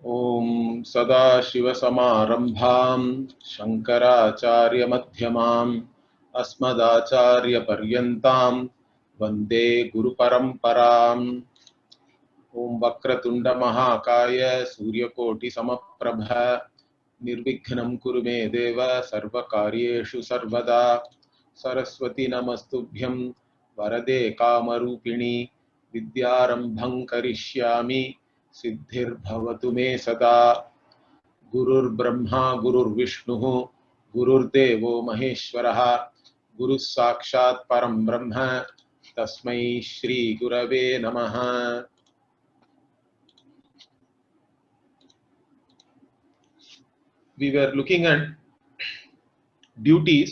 ओम सदाशिवसमारंभां शंकराचार्यमध्यमाम् अस्मदाचार्यपर्यन्तां वन्दे गुरुपरम्पराम्। ओम वक्रतुण्डमहाकाय सूर्यकोटिसमप्रभ निर्विघ्नं कुरु मे देव सर्वकार्येषु सर्वदा। सरस्वती नमस्तुभ्यं वरदे कामरूपिणी विद्यारम्भं करिष्यामि सिद्धिर्भवतु मे सदा। गुरुर्ब्रह्मा गुरुर्विष्णुः गुरुर्देवो महेश्वरः गुरुः साक्षात् परं ब्रह्म तस्मै श्री गुरवे नमः। We were looking at duties,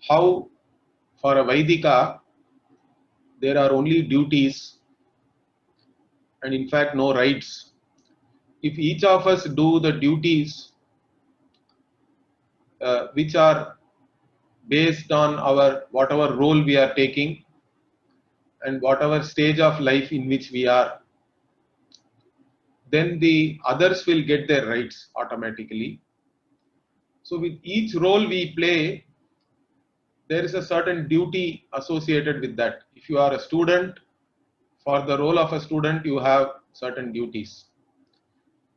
how for a Vaidika there are only duties and in fact no rights. If each of us do the duties which are based on our whatever role we are taking and whatever stage of life in which we are, then the others will get their rights automatically. So with each role we play, there is a certain duty associated with that. If you are a student, for the role of a student you have certain duties.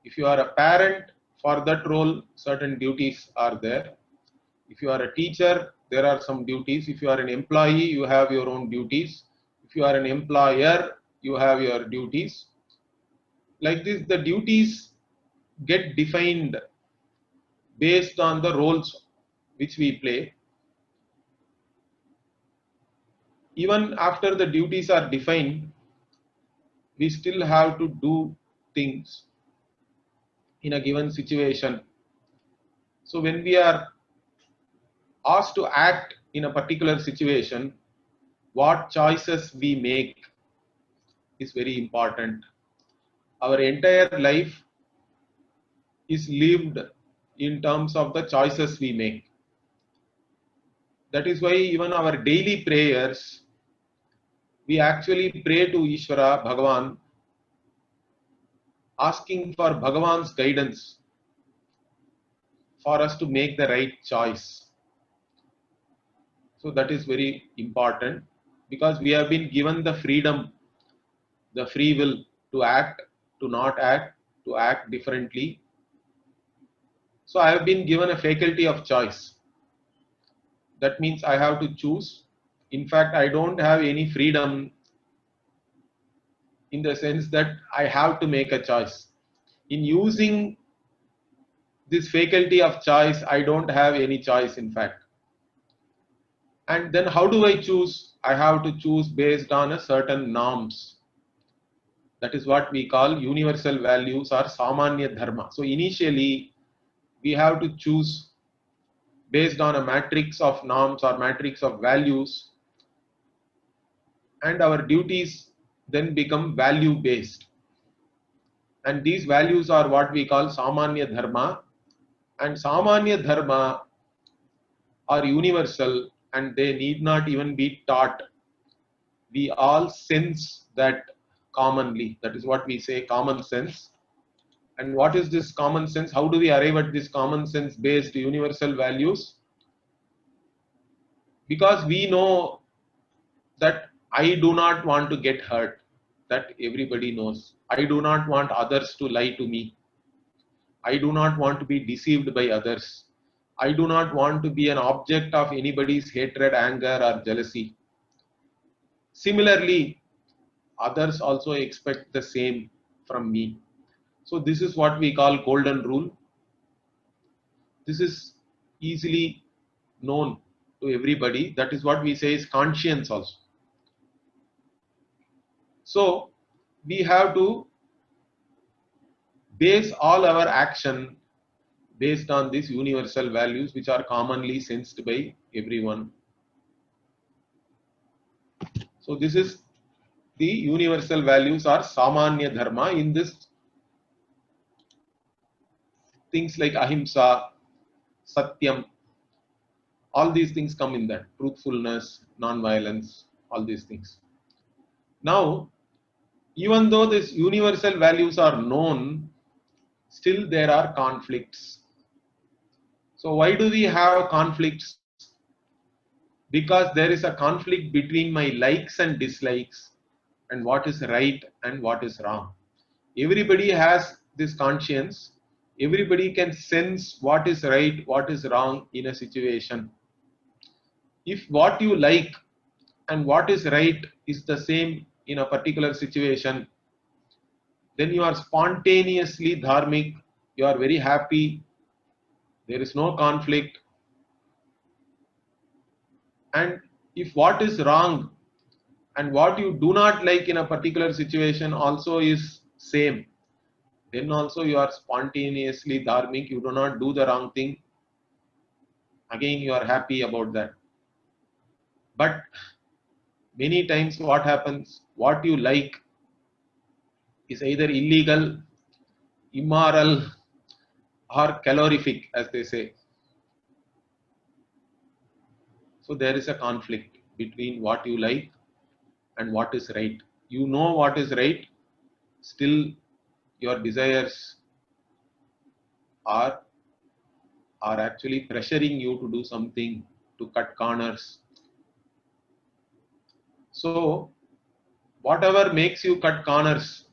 If you are a parent, for that role certain duties are there. If you are a teacher, there are some duties. If you are an employee, you have your own duties. If you are an employer, you have your duties. Like this, the duties get defined based on the roles which we play. Even after the duties are defined, we still have to do things in a given situation. So when we are asked to act in a particular situation, what choices we make is very important. Our entire life is lived in terms of the choices we make. That is why even our daily prayers, we actually pray to Ishvara, Bhagavan, asking for Bhagavan's guidance for us to make the right choice. So that is very important because we have been given the freedom, the free will to act, to not act, to act differently. So I have been given a faculty of choice. That means I have to choose. In fact, I don't have any freedom in the sense that I have to make a choice. In using this faculty of choice, I don't have any choice in fact. And then how do I choose? I have to choose based on a certain norms. That is what we call universal values or samanya dharma. So initially, we have to choose based on a matrix of norms or matrix of values, and our duties then become value based. And these values are what we call samanya dharma, and samanya dharma are universal and they need not even be taught. We all sense that commonly. That is what we say common sense. And what is this common sense? How do we arrive at this common sense based universal values? Because we know that I do not want to get hurt. That everybody knows. I do not want others to lie to me. I do not want to be deceived by others. I do not want to be an object of anybody's hatred, anger, or jealousy. Similarly, others also expect the same from me. So this is what we call golden rule. This is easily known to everybody. That is what we say is conscience also. So we have to base all our action based on these universal values which are commonly sensed by everyone. So this is the universal values or samanya dharma. In this, things like ahimsa, satyam, all these things come in that. Truthfulness, non-violence, all these things. Now, even though these universal values are known, still there are conflicts. So why do we have conflicts? Because there is a conflict between my likes and dislikes and what is right and what is wrong. Everybody has this conscience. Everybody can sense what is right, what is wrong in a situation. If what you like and what is right is the same in a particular situation, then you are spontaneously dharmic, you are very happy, there is no conflict. And if what is wrong and what you do not like in a particular situation also is same, then also you are spontaneously dharmic, you do not do the wrong thing, again you are happy about that. But many times what happens, what you like is either illegal, immoral, or calorific, as they say. So there is a conflict between what you like and what is right. You know what is right, still your desires are actually pressuring you to do something, to cut corners. So whatever makes you cut corners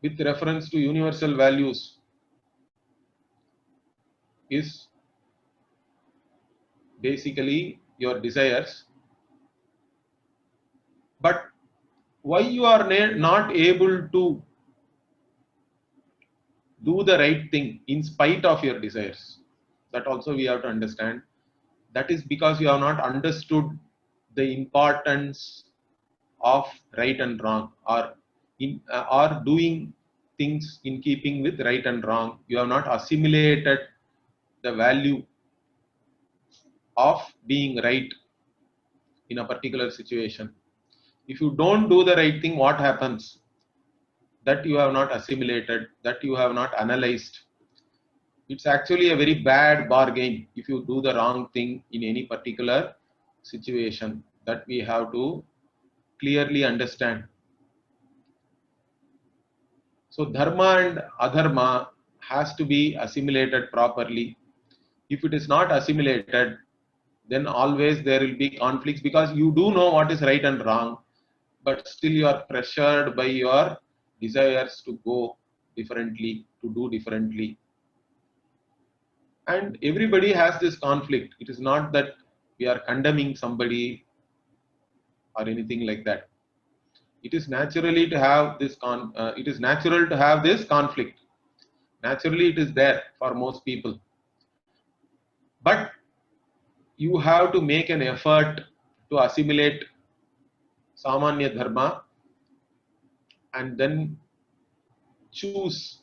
with reference to universal values is basically your desires. But why you are not able to do the right thing in spite of your desires? That also we have to understand. That is because you have not understood the importance of right and wrong, or doing things in keeping with right and wrong. You have not assimilated the value of being right in a particular situation. If you don't do the right thing, what happens? That you have not assimilated, that you have not analyzed. It's actually a very bad bargain if you do the wrong thing in any particular situation. That we have to clearly understand. So dharma and adharma has to be assimilated properly. If it is not assimilated, then always there will be conflicts, because you do know what is right and wrong, but still you are pressured by your desires to go differently, to do differently. And everybody has this conflict. It is not that we are condemning somebody or anything like that. It is naturally to have this it is natural to have this conflict. Naturally it is there for most people. But you have to make an effort to assimilate Samanya Dharma and then choose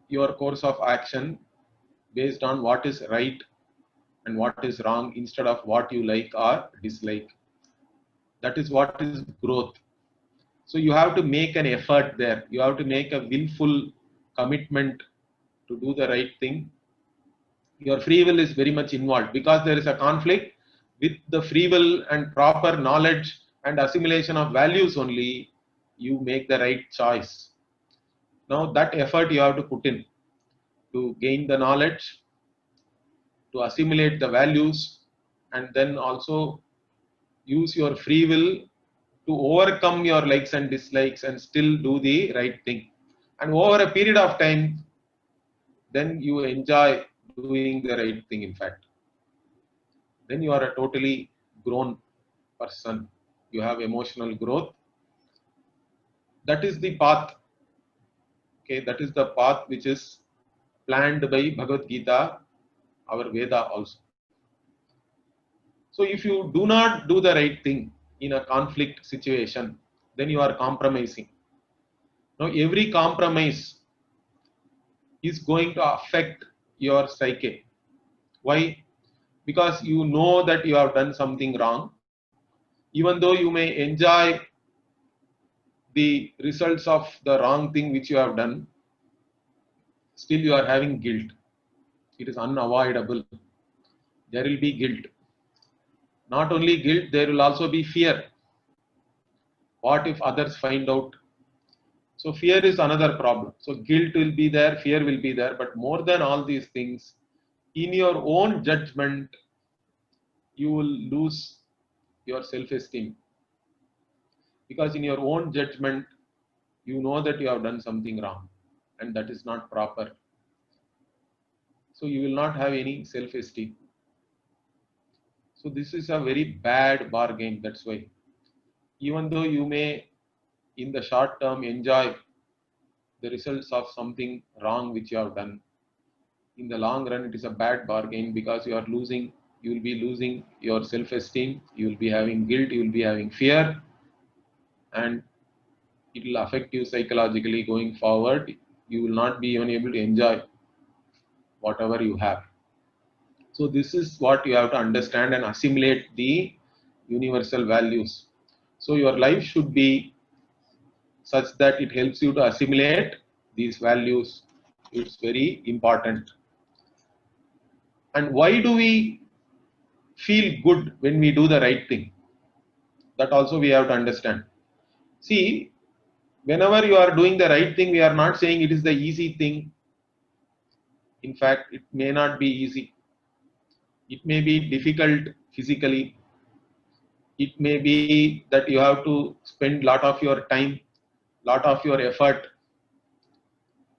your course of action based on what is right and what is wrong instead of what you like or dislike. That is what is growth. So you have to make an effort there. You have to make a willful commitment to do the right thing. Your free will is very much involved, because there is a conflict with the free will and proper knowledge and assimilation of values. Only you make the right choice. Now that effort you have to put in to gain the knowledge, to assimilate the values, and then also use your free will to overcome your likes and dislikes and still do the right thing. And over a period of time, then you enjoy doing the right thing. In fact, then you are a totally grown person. You have emotional growth. That is the path. Okay, that is the path which is planned by Bhagavad Gita, our Veda also. So if you do not do the right thing in a conflict situation, then you are compromising. Now every compromise is going to affect your psyche. Why? Because you know that you have done something wrong. Even though you may enjoy the results of the wrong thing which you have done, still you are having guilt. It is unavoidable. There will be guilt. Not only guilt, there will also be fear. What if others find out? So fear is another problem. So guilt will be there, fear will be there, but more than all these things, in your own judgment, you will lose your self-esteem. Because in your own judgment, you know that you have done something wrong and that is not proper. So you will not have any self-esteem. So this is a very bad bargain. That's why, even though you may in the short term enjoy the results of something wrong which you have done, in the long run it is a bad bargain, because you will be losing your self-esteem, you will be having guilt, you will be having fear, and it will affect you psychologically going forward. You will not be even able to enjoy whatever you have. So this is what you have to understand and assimilate the universal values. So your life should be such that it helps you to assimilate these values. It's very important. And why do we feel good when we do the right thing? That also we have to understand. See, whenever you are doing the right thing, we are not saying it is the easy thing. In fact, it may not be easy. It may be difficult physically. It may be that you have to spend lot of your time, lot of your effort.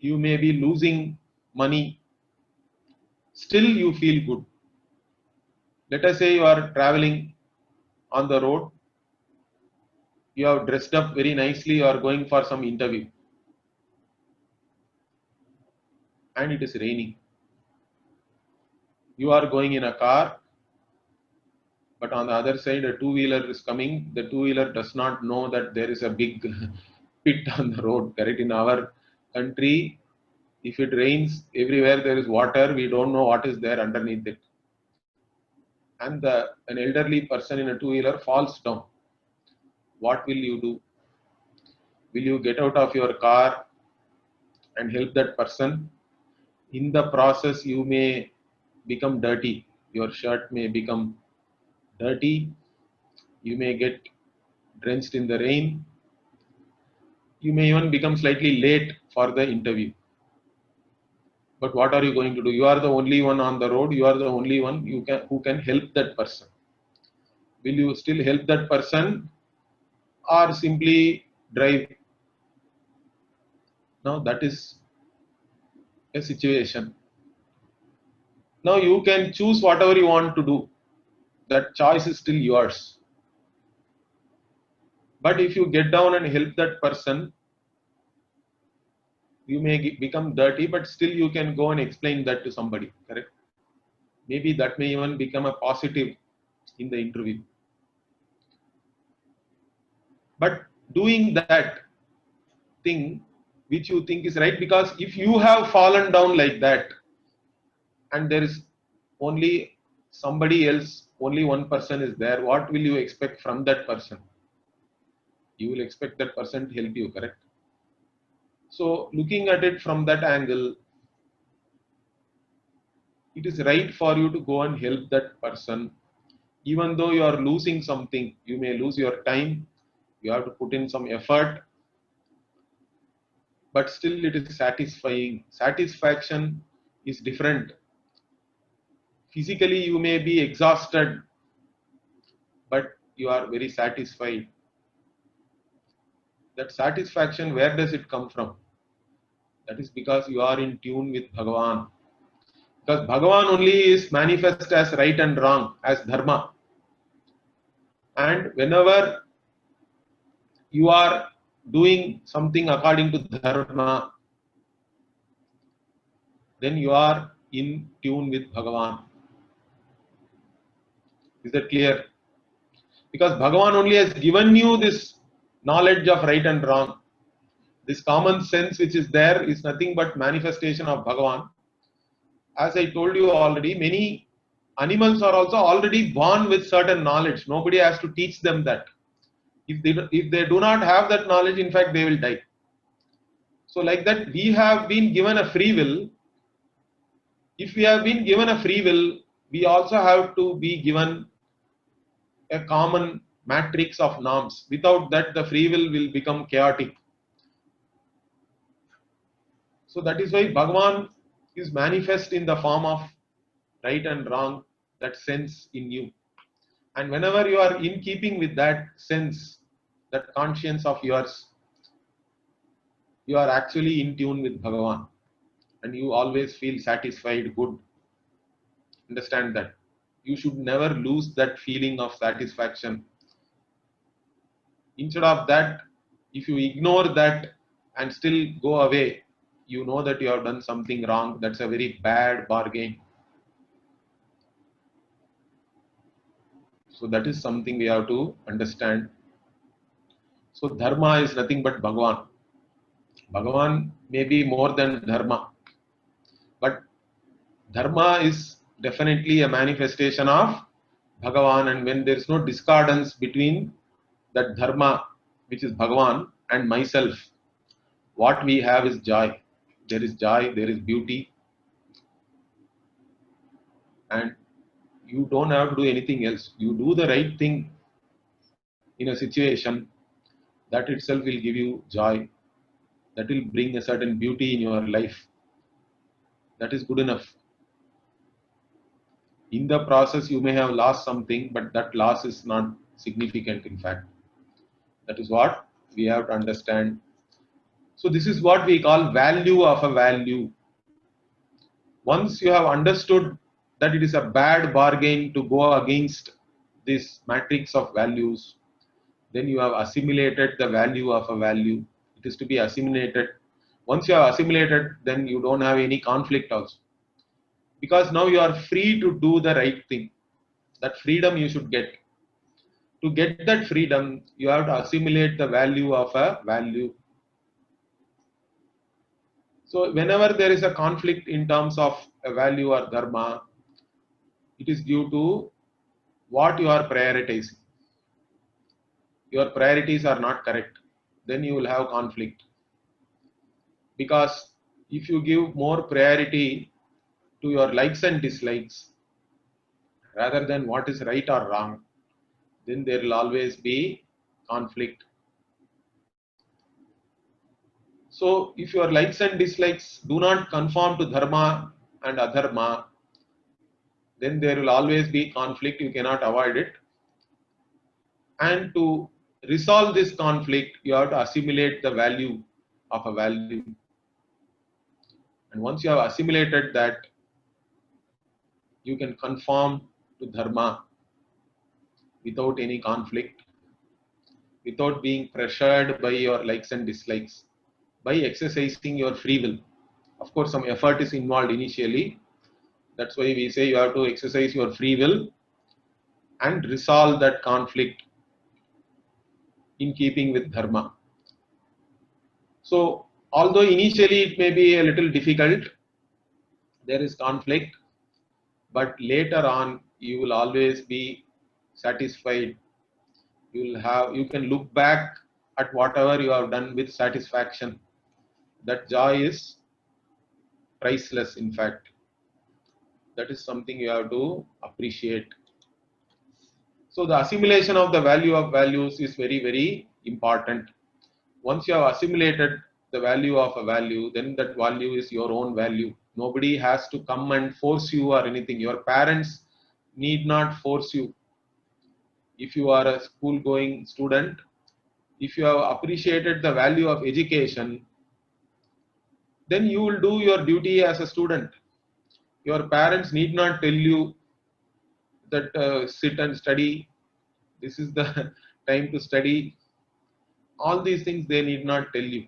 You may be losing money. Still you feel good. Let us say you are traveling on the road. You have dressed up very nicely. You are going for some interview. And it is raining. You are going in a car, but on the other side a two-wheeler is coming. The two-wheeler does not know that there is a big pit on the road. Correct? In our country, if it rains, everywhere there is water, we don't know what is there underneath it. And an elderly person in a two-wheeler falls down. What will you do? Will you get out of your car and help that person? In the process, you may become dirty. Your shirt may become dirty. You may get drenched in the rain. You may even become slightly late for the interview. But what are you going to do? You are the only one on the road. You are the only one who can help that person. Will you still help that person or simply drive? Now that is a situation. Now you can choose whatever you want to do. That choice is still yours. But if you get down and help that person, you may become dirty, but still you can go and explain that to somebody, correct? Maybe that may even become a positive in the interview. But doing that thing which you think is right, because if you have fallen down like that and there is only somebody else, only one person is there, what will you expect from that person? You will expect that person to help you, correct? So looking at it from that angle, it is right for you to go and help that person. Even though you are losing something, you may lose your time, you have to put in some effort, but still it is satisfying. Satisfaction is different. Physically you may be exhausted, but you are very satisfied. That satisfaction, where does it come from? That is because you are in tune with Bhagavan. Because Bhagavan only is manifest as right and wrong, as dharma. And whenever you are doing something according to dharma, then you are in tune with Bhagavan. Is that clear? Because Bhagavan only has given you this knowledge of right and wrong. This common sense which is there is nothing but manifestation of Bhagavan. As I told you already, many animals are also already born with certain knowledge. Nobody has to teach them that. If they do not have that knowledge, in fact, they will die. So like that, we have been given a free will. If we have been given a free will, we also have to be given a common matrix of norms. Without that, the free will become chaotic. So that is why Bhagavan is manifest in the form of right and wrong, that sense in you. And whenever you are in keeping with that sense, that conscience of yours, you are actually in tune with Bhagavan. And you always feel satisfied, good. Understand that. You should never lose that feeling of satisfaction. Instead of that, if you ignore that and still go away, you know that you have done something wrong. That's a very bad bargain. So that is something we have to understand. So dharma is nothing but Bhagavan. Bhagavan may be more than dharma, but dharma is definitely a manifestation of Bhagavan, and when there is no discordance between that dharma, which is Bhagavan, and myself, what we have is joy. There is joy, there is beauty, and you don't have to do anything else. You do the right thing in a situation, that itself will give you joy. That will bring a certain beauty in your life. That is good enough. In the process, you may have lost something, but that loss is not significant, in fact. That is what we have to understand. So this is what we call value of a value. Once you have understood that it is a bad bargain to go against this matrix of values, then you have assimilated the value of a value. It is to be assimilated. Once you have assimilated, then you don't have any conflict also. Because now you are free to do the right thing. That freedom you should get. To get that freedom, you have to assimilate the value of a value. So whenever there is a conflict in terms of a value or dharma, it is due to what you are prioritizing. Your priorities are not correct, then you will have conflict. Because if you give more priority to your likes and dislikes rather than what is right or wrong, then there will always be conflict. So if your likes and dislikes do not conform to dharma and adharma, then there will always be conflict. You cannot avoid it. And to resolve this conflict, you have to assimilate the value of a value. And once you have assimilated that, you can conform to dharma without any conflict, without being pressured by your likes and dislikes, by exercising your free will. Of course, some effort is involved initially. That's why we say you have to exercise your free will and resolve that conflict in keeping with dharma. So, although initially it may be a little difficult, there is conflict, but later on you will always be satisfied. You can look back at whatever you have done with satisfaction. That joy is priceless, in fact. That is something you have to appreciate. So the assimilation of the value of values is very, very important. Once you have assimilated the value of a value, then that value is your own value. Nobody has to come and force you or anything. Your parents need not force you. If you are a school going student, if you have appreciated the value of education, then you will do your duty as a student. Your parents need not tell you that sit and study, this is the time to study. All these things they need not tell you.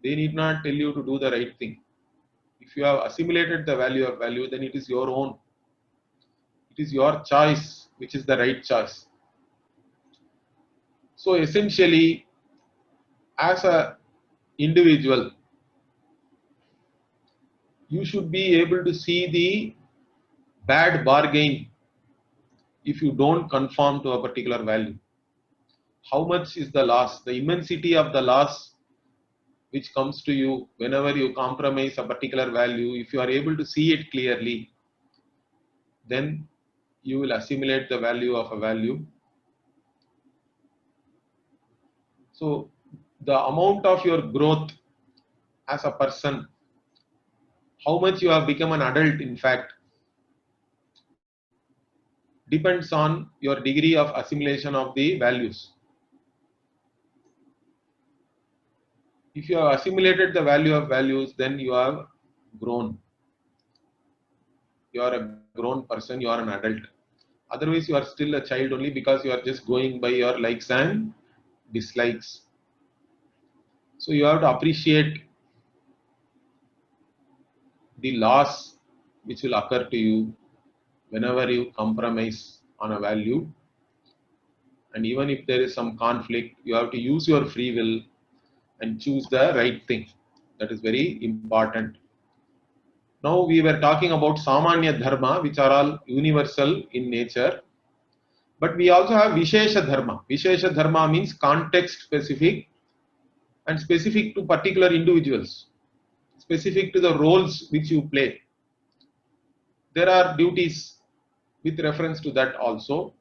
They need not tell you to do the right thing. If you have assimilated the value of value, then it is your own. It is your choice, which is the right choice. So essentially, as a individual, you should be able to see the bad bargain if you don't conform to a particular value. How much is the loss? The immensity of the loss which comes to you whenever you compromise a particular value, if you are able to see it clearly, then you will assimilate the value of a value. So the amount of your growth as a person, how much you have become an adult, in fact, depends on your degree of assimilation of the values. If you have assimilated the value of values, then you have grown. You are a grown person, you are an adult. Otherwise, you are still a child only because you are just going by your likes and dislikes. So you have to appreciate the loss which will occur to you whenever you compromise on a value. And even if there is some conflict, you have to use your free will and choose the right thing. That is very important. Now we were talking about Samanya Dharma, which are all universal in nature. But we also have Vishesha Dharma. Vishesha Dharma means context specific and specific to particular individuals, specific to the roles which you play. There are duties with reference to that also,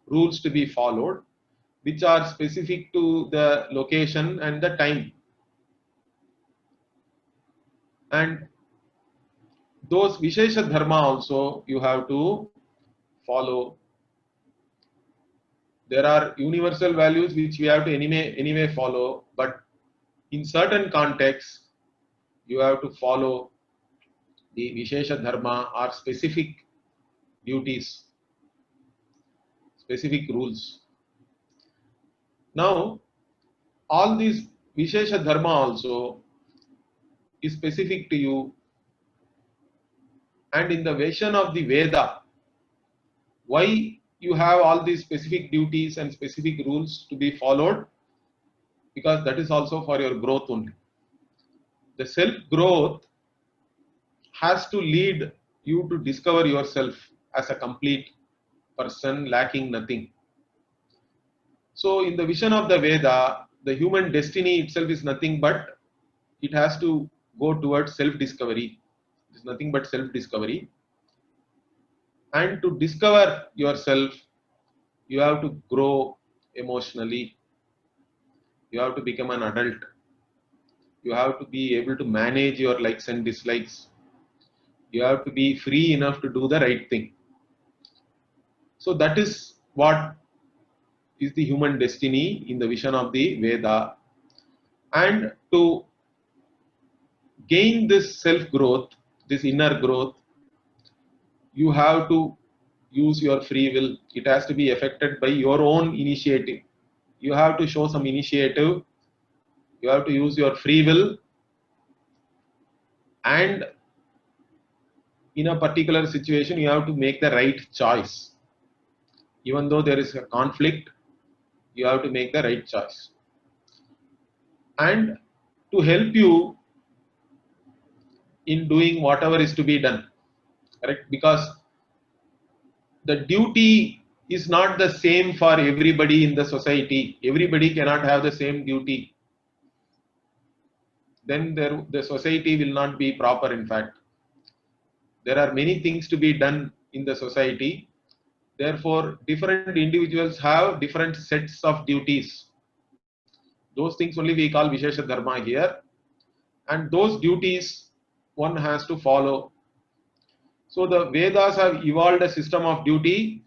rules to be followed, which are specific to the location and the time. And those Vishesha Dharma also you have to follow. There are universal values which we have to anyway follow, but in certain contexts, you have to follow the Vishesha Dharma or specific duties, specific rules. Now, all these Vishesha Dharma also is specific to you, and in the vision of the Veda, why you have all these specific duties and specific rules to be followed? Because that is also for your growth only. The self-growth has to lead you to discover yourself as a complete person lacking nothing. So in the vision of the Veda, the human destiny itself is nothing but it has to go towards self-discovery. It is nothing but self-discovery. And to discover yourself, you have to grow emotionally. You have to become an adult. You have to be able to manage your likes and dislikes. You have to be free enough to do the right thing. So that is what is the human destiny in the vision of the Veda. And to gain this self-growth, this inner growth, you have to use your free will. It has to be affected by your own initiative. You have to show some initiative. You have to use your free will, and in a particular situation, you have to make the right choice. Even though there is a conflict, you have to make the right choice. And to help you in doing whatever is to be done, correct? Because the duty is not the same for everybody in the society. Everybody cannot have the same duty. Then the society will not be proper, in fact. There are many things to be done in the society. Therefore, different individuals have different sets of duties. Those things only we call Vishesha Dharma here. And those duties one has to follow. So the Vedas have evolved a system of duty,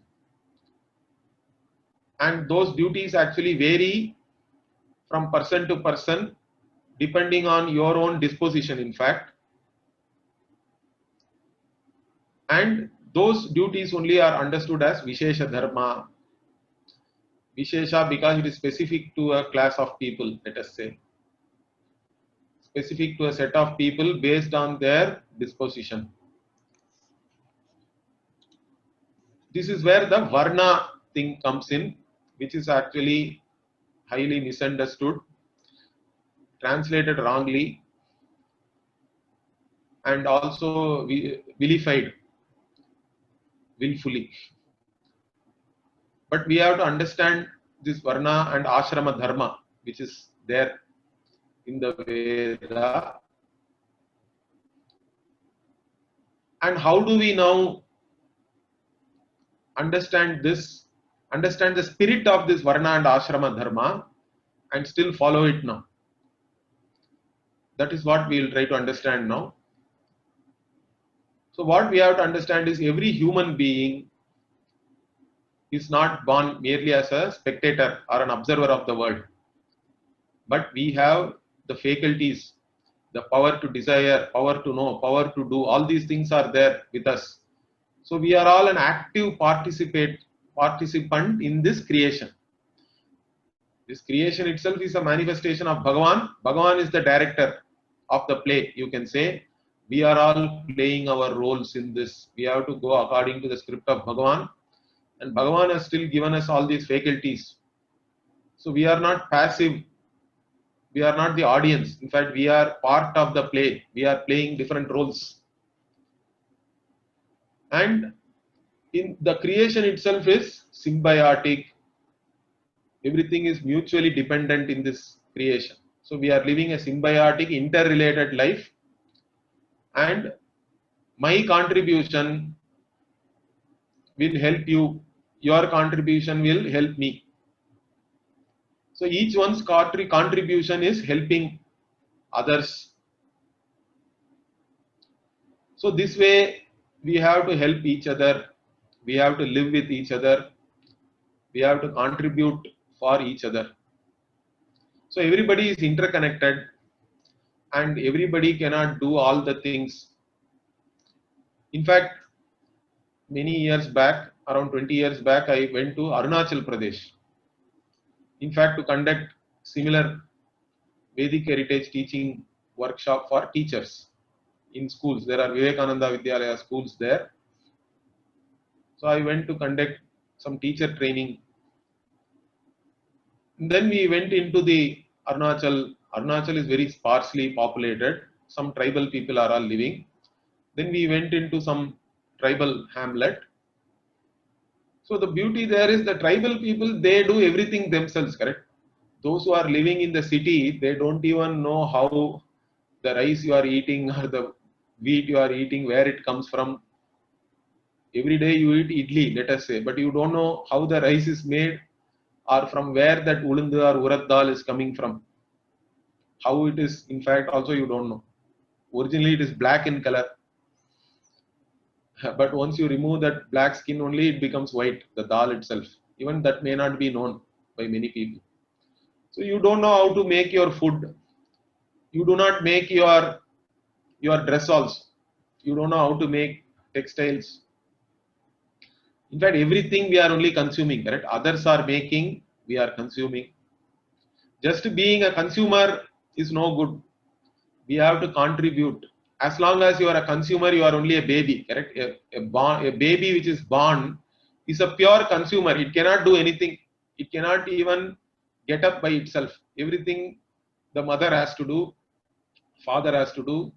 and those duties actually vary from person to person depending on your own disposition, in fact. And those duties only are understood as Vishesha Dharma. Vishesha because it is specific to a class of people, let us say. Specific to a set of people based on their disposition. This is where the Varna thing comes in, which is actually highly misunderstood, translated wrongly, and also vilified willfully. But we have to understand this Varna and Ashrama Dharma, which is there in the Veda. And how do we now understand this, understand the spirit of this Varna and Ashrama Dharma and still follow it now? That is what we will try to understand now. So what we have to understand is every human being is not born merely as a spectator or an observer of the world, but we have the faculties, the power to desire, power to know, power to do. All these things are there with us. So we are all an active participant in this creation. This creation itself is a manifestation of Bhagavan. Bhagavan is the director of the play. You can say we are all playing our roles in this. We have to go according to the script of Bhagavan, and Bhagavan has still given us all these faculties. So we are not passive. We are not the audience. In fact, we are part of the play. We are playing different roles. And in the creation itself is symbiotic. Everything is mutually dependent in this creation. So we are living a symbiotic, interrelated life, and my contribution will help you. Your contribution will help me. So each one's contribution is helping others. So this way we have to help each other. We have to live with each other. We have to contribute for each other. So everybody is interconnected, and everybody cannot do all the things. In fact, many years back, around 20 years back, I went to Arunachal Pradesh. In fact, to conduct similar Vedic heritage teaching workshop for teachers in schools. There are Vivekananda Vidyalaya schools there. So I went to conduct some teacher training. And then we went into the Arunachal. Arunachal is very sparsely populated. Some tribal people are all living. Then we went into some tribal hamlet. So the beauty there is the tribal people, they do everything themselves, correct? Those who are living in the city, they don't even know how the rice you are eating or the wheat you are eating, where it comes from. Every day you eat idli, let us say, but you don't know how the rice is made or from where that ulundu or urad dal is coming from. How it is, in fact, also you don't know. Originally it is black in color. But once you remove that black skin only, it becomes white, the dal itself. Even that may not be known by many people. So you don't know how to make your food. You do not make your dress also. You don't know how to make textiles. In fact, everything we are only consuming, correct? Others are making, we are consuming. Just being a consumer is no good. We have to contribute. As long as you are a consumer, you are only a baby, correct? A baby which is born is a pure consumer. It cannot do anything. It cannot even get up by itself. Everything the mother has to do, father has to do.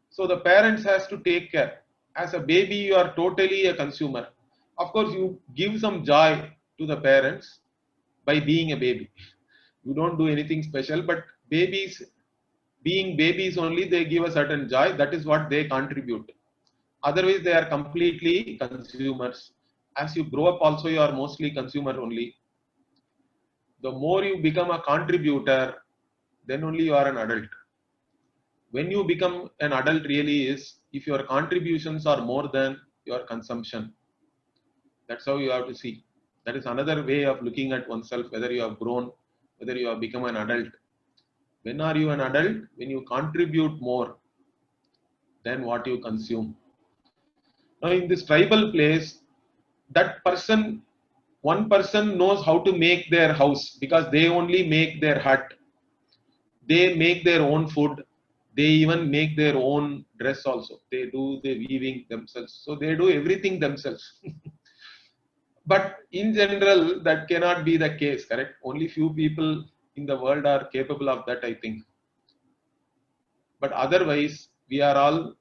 So the parents has to take care. As a baby, you are totally a consumer. Of course, you give some joy to the parents by being a baby. You don't do anything special, but babies, being babies only, they give a certain joy. That is what they contribute. Otherwise, they are completely consumers. As you grow up also, you are mostly consumer only. The more you become a contributor, then only you are an adult. When you become an adult really is if your contributions are more than your consumption. That's how you have to see. That is another way of looking at oneself, whether you have grown, whether you have become an adult. When are you an adult? When you contribute more than what you consume. Now in this tribal place, that person, one person knows how to make their house because they only make their hut. They make their own food. They even make their own dress also. They do the weaving themselves. So they do everything themselves. But in general, that cannot be the case, correct? Only few people in the world are capable of that, I think. But otherwise, we are all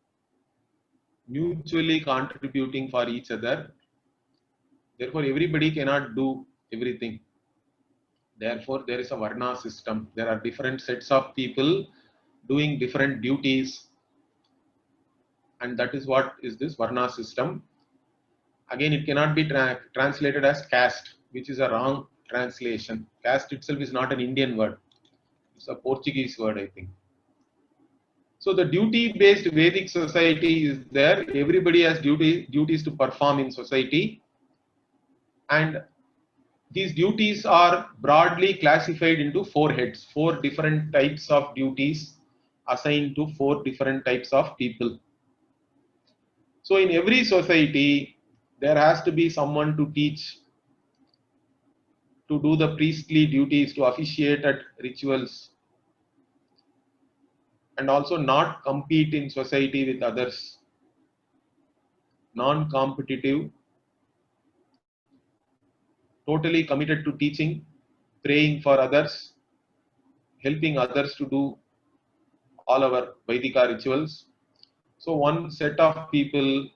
mutually contributing for each other. Therefore, everybody cannot do everything. Therefore, there is a Varna system. There are different sets of people doing different duties. And that is what is this Varna system. Again, it cannot be translated as caste, which is a wrong translation. Caste itself is not an Indian word. It's a Portuguese word, I think. So the duty-based Vedic society is there. Everybody has duties to perform in society, and these duties are broadly classified into four heads, four different types of duties assigned to four different types of people. So in every society, there has to be someone to teach, to do the priestly duties, to officiate at rituals, and also not compete in society with others, non-competitive, totally committed to teaching, praying for others, helping others to do all our Vaidika rituals. So one set of people,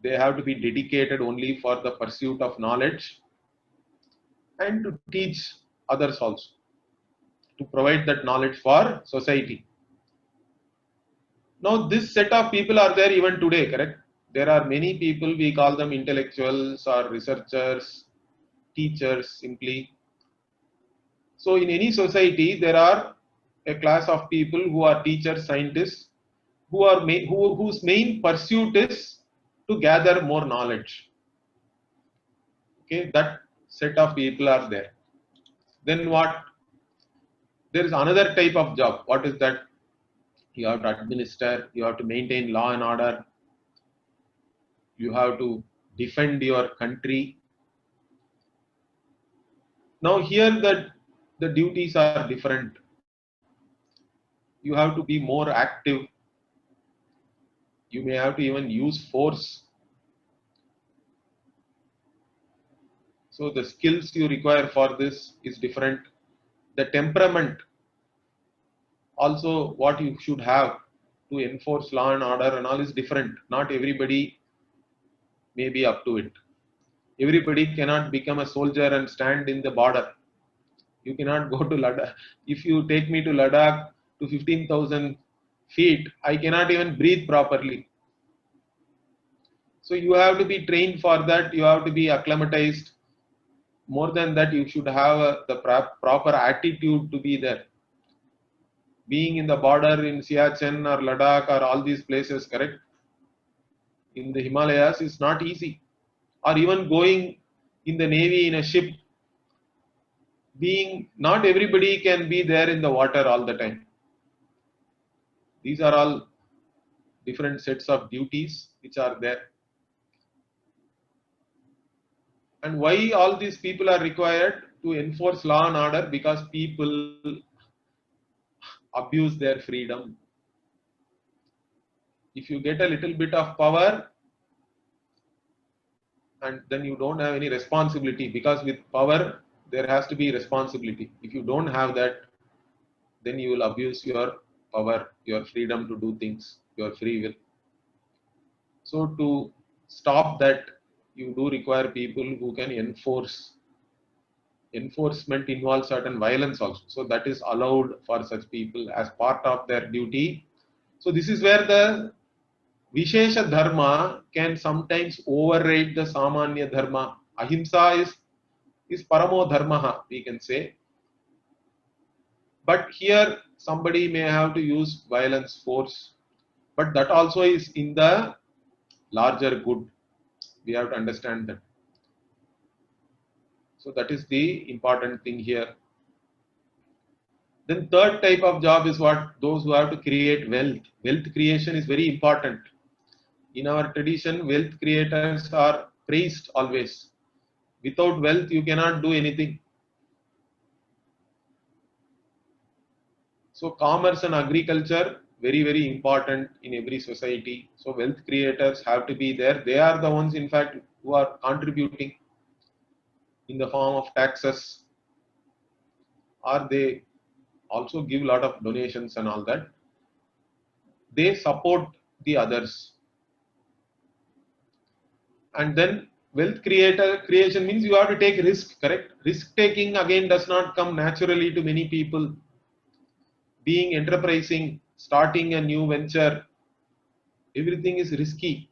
they have to be dedicated only for the pursuit of knowledge and to teach others also, to provide that knowledge for society. Now this set of people are there even today, correct? There are many people, we call them intellectuals or researchers, teachers simply. So in any society, there are a class of people who are teachers, scientists, whose main pursuit is to gather more knowledge. Okay, that set of people are there. Then what? There is another type of job. What is that? You have to administer, you have to maintain law and order, you have to defend your country. Now here the duties are different. You have to be more active. You may have to even use force. So the skills you require for this is different. The temperament, also what you should have to enforce law and order and all is different. Not everybody may be up to it. Everybody cannot become a soldier and stand in the border. You cannot go to Ladakh. If you take me to Ladakh to 15,000 feet, I cannot even breathe properly. So you have to be trained for that. You have to be acclimatized. More than that, you should have the proper attitude to be there. Being in the border in Siachen or Ladakh or all these places, correct? In the Himalayas is not easy. Or even going in the Navy in a ship, not everybody can be there in the water all the time. These are all different sets of duties which are there. And why all these people are required to enforce law and order? Because people abuse their freedom. If you get a little bit of power, and then you don't have any responsibility, because with power there has to be responsibility. If you don't have that, then you will abuse your power, your freedom to do things, your free will. So to stop that, you do require people who can enforce. Enforcement involves certain violence also, so that is allowed for such people as part of their duty. So this is where the Vishesha dharma can sometimes override the Samanya dharma. Ahimsa is paramo dharma, we can say. But here somebody may have to use violence, force, but that also is in the larger good. We have to understand that. So that is the important thing here. Then third type of job is what? Those who have to create wealth. Wealth creation is very important. In our tradition, wealth creators are praised always. Without wealth, you cannot do anything. So commerce and agriculture, very, very important in every society. So wealth creators have to be there. They are the ones, in fact, who are contributing in the form of taxes, or they also give a lot of donations and all that. They support the others. And then wealth creation means you have to take risk, correct? Risk taking again does not come naturally to many people. Being enterprising, starting a new venture, everything is risky.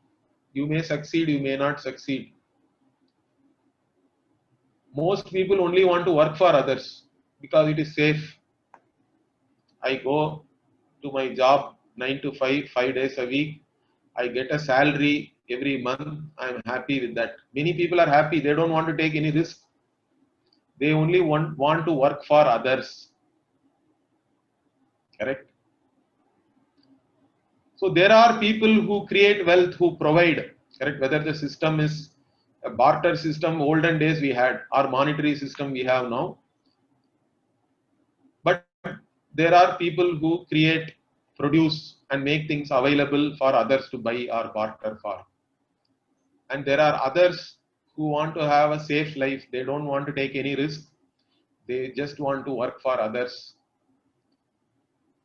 You may succeed, you may not succeed. Most people only want to work for others because it is safe. I go to my job 9 to 5, 5 days a week. I get a salary every month. I'm happy with that. Many people are happy. They don't want to take any risk. They only want to work for others. Correct? So there are people who create wealth, who provide. Correct? Whether the system is a barter system, olden days we had, or monetary system we have now. But there are people who create, produce, and make things available for others to buy or barter for. And there are others who want to have a safe life. They don't want to take any risk. They just want to work for others.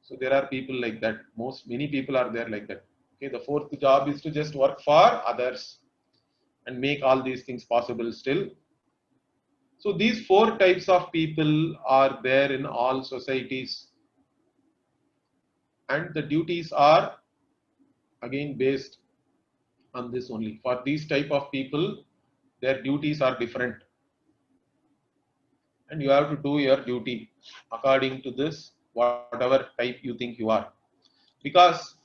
So there are people like that. Many people are there like that. Okay, the fourth job is to just work for others and make all these things possible still. So these four types of people are there in all societies. And the duties are again based on this only. For these type of people, their duties are different. And you have to do your duty according to this, whatever type you think you are. Because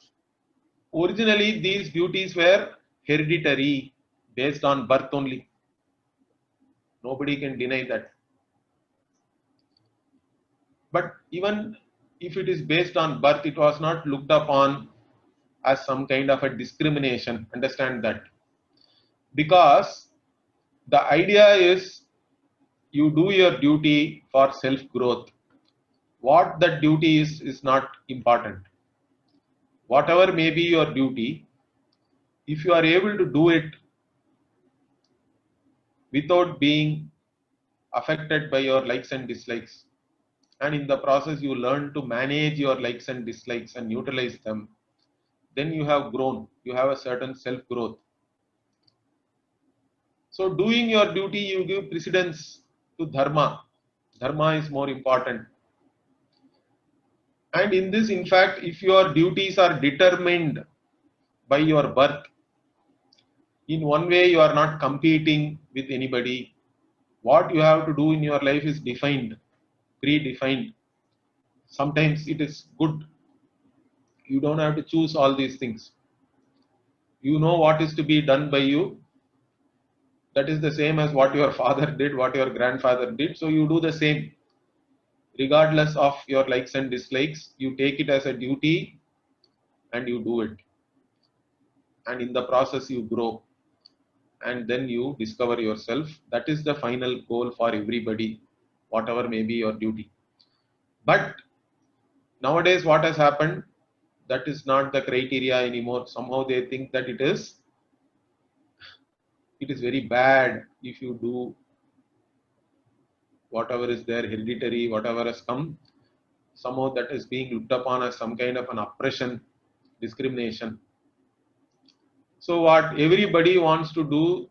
originally these duties were hereditary, based on birth only. Nobody can deny that. But even if it is based on birth, it was not looked upon as some kind of a discrimination. Understand that. Because the idea is you do your duty for self-growth. What that duty is not important. Whatever may be your duty, if you are able to do it without being affected by your likes and dislikes, and in the process you learn to manage your likes and dislikes and utilize them, then you have grown. You have a certain self-growth. So doing your duty, you give precedence to dharma. Dharma is more important. And in this, in fact, if your duties are determined by your birth, in one way you are not competing with anybody. What you have to do in your life is defined, predefined. Sometimes it is good. You don't have to choose all these things. You know what is to be done by you. That is the same as what your father did, what your grandfather did. So you do the same. Regardless of your likes and dislikes, you take it as a duty and you do it. And in the process you grow. And then you discover yourself. That is the final goal for everybody, whatever may be your duty. But nowadays what has happened, that is not the criteria anymore. Somehow they think that it is very bad if you do whatever is there, hereditary, whatever has come. Somehow that is being looked upon as some kind of an oppression, discrimination. So what everybody wants to do,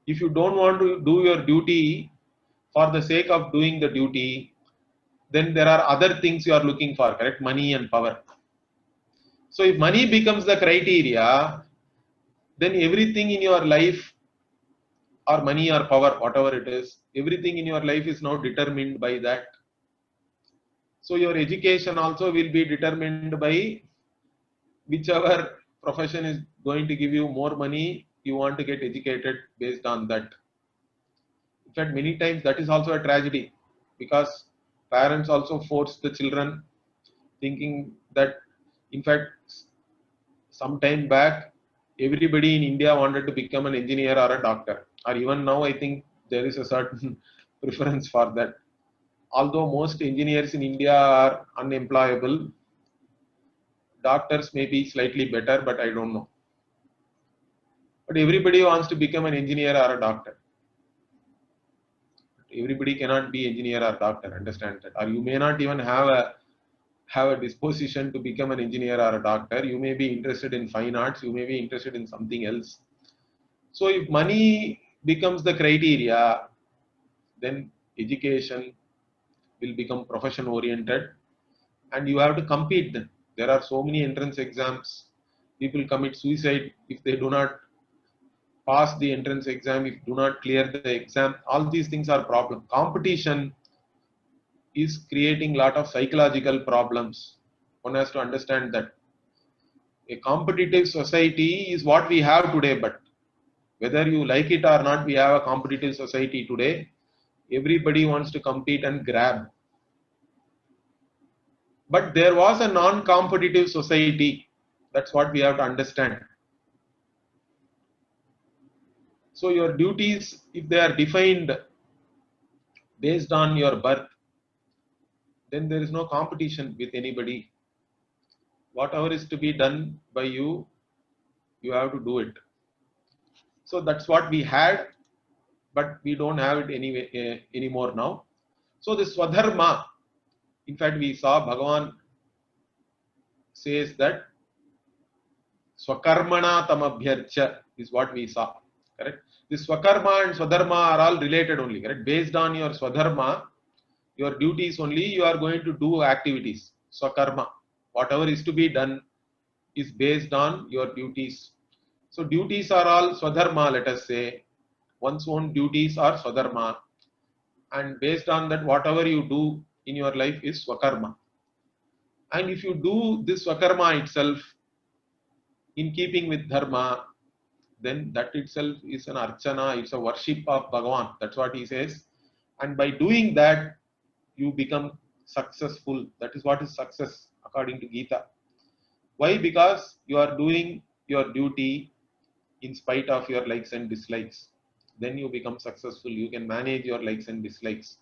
if you don't want to do your duty for the sake of doing the duty, then there are other things you are looking for, correct? Money and power. So if money becomes the criteria, then everything in your life, or money or power, whatever it is, everything in your life is now determined by that. So your education also will be determined by whichever profession is going to give you more money, you want to get educated based on that. In fact, many times that is also a tragedy, because parents also force the children, thinking that, in fact, some time back, everybody in India wanted to become an engineer or a doctor, or even now I think there is a certain preference for that. Although most engineers in India are unemployable, doctors may be slightly better, but I don't know. But everybody wants to become an engineer or a doctor. Everybody cannot be engineer or doctor, understand that. Or you may not even have a disposition to become an engineer or a doctor. You may be interested in fine arts, you may be interested in something else. So if money becomes the criteria, then education will become profession oriented, and you have to compete then. There are so many entrance exams. People commit suicide if they do not pass the entrance exam, if do not clear the exam. All these things are problem. Competition is creating a lot of psychological problems. One has to understand that a competitive society is what we have today, but whether you like it or not, we have a competitive society today. Everybody wants to compete and grab. But there was a non-competitive society. That's what we have to understand. So your duties, if they are defined based on your birth, then there is no competition with anybody. Whatever is to be done by you, you have to do it. So that's what we had, but we don't have it anymore now. So this Swadharma, in fact, we saw Bhagavan says that Swakarmana tamabhyarcha is what we saw. Correct? This Swakarma and Swadharma are all related only. Correct? Based on your Swadharma, your duties only, you are going to do activities. Swakarma. Whatever is to be done is based on your duties. So duties are all Swadharma, let us say. One's own duties are Swadharma. And based on that, whatever you do in your life is Swakarma. And if you do this Swakarma itself in keeping with Dharma, then that itself is an Archana, it's a worship of Bhagavan. That's what he says. And by doing that, you become successful. That is what is success according to Gita. Why? Because you are doing your duty in spite of your likes and dislikes. Then you become successful. You can manage your likes and dislikes.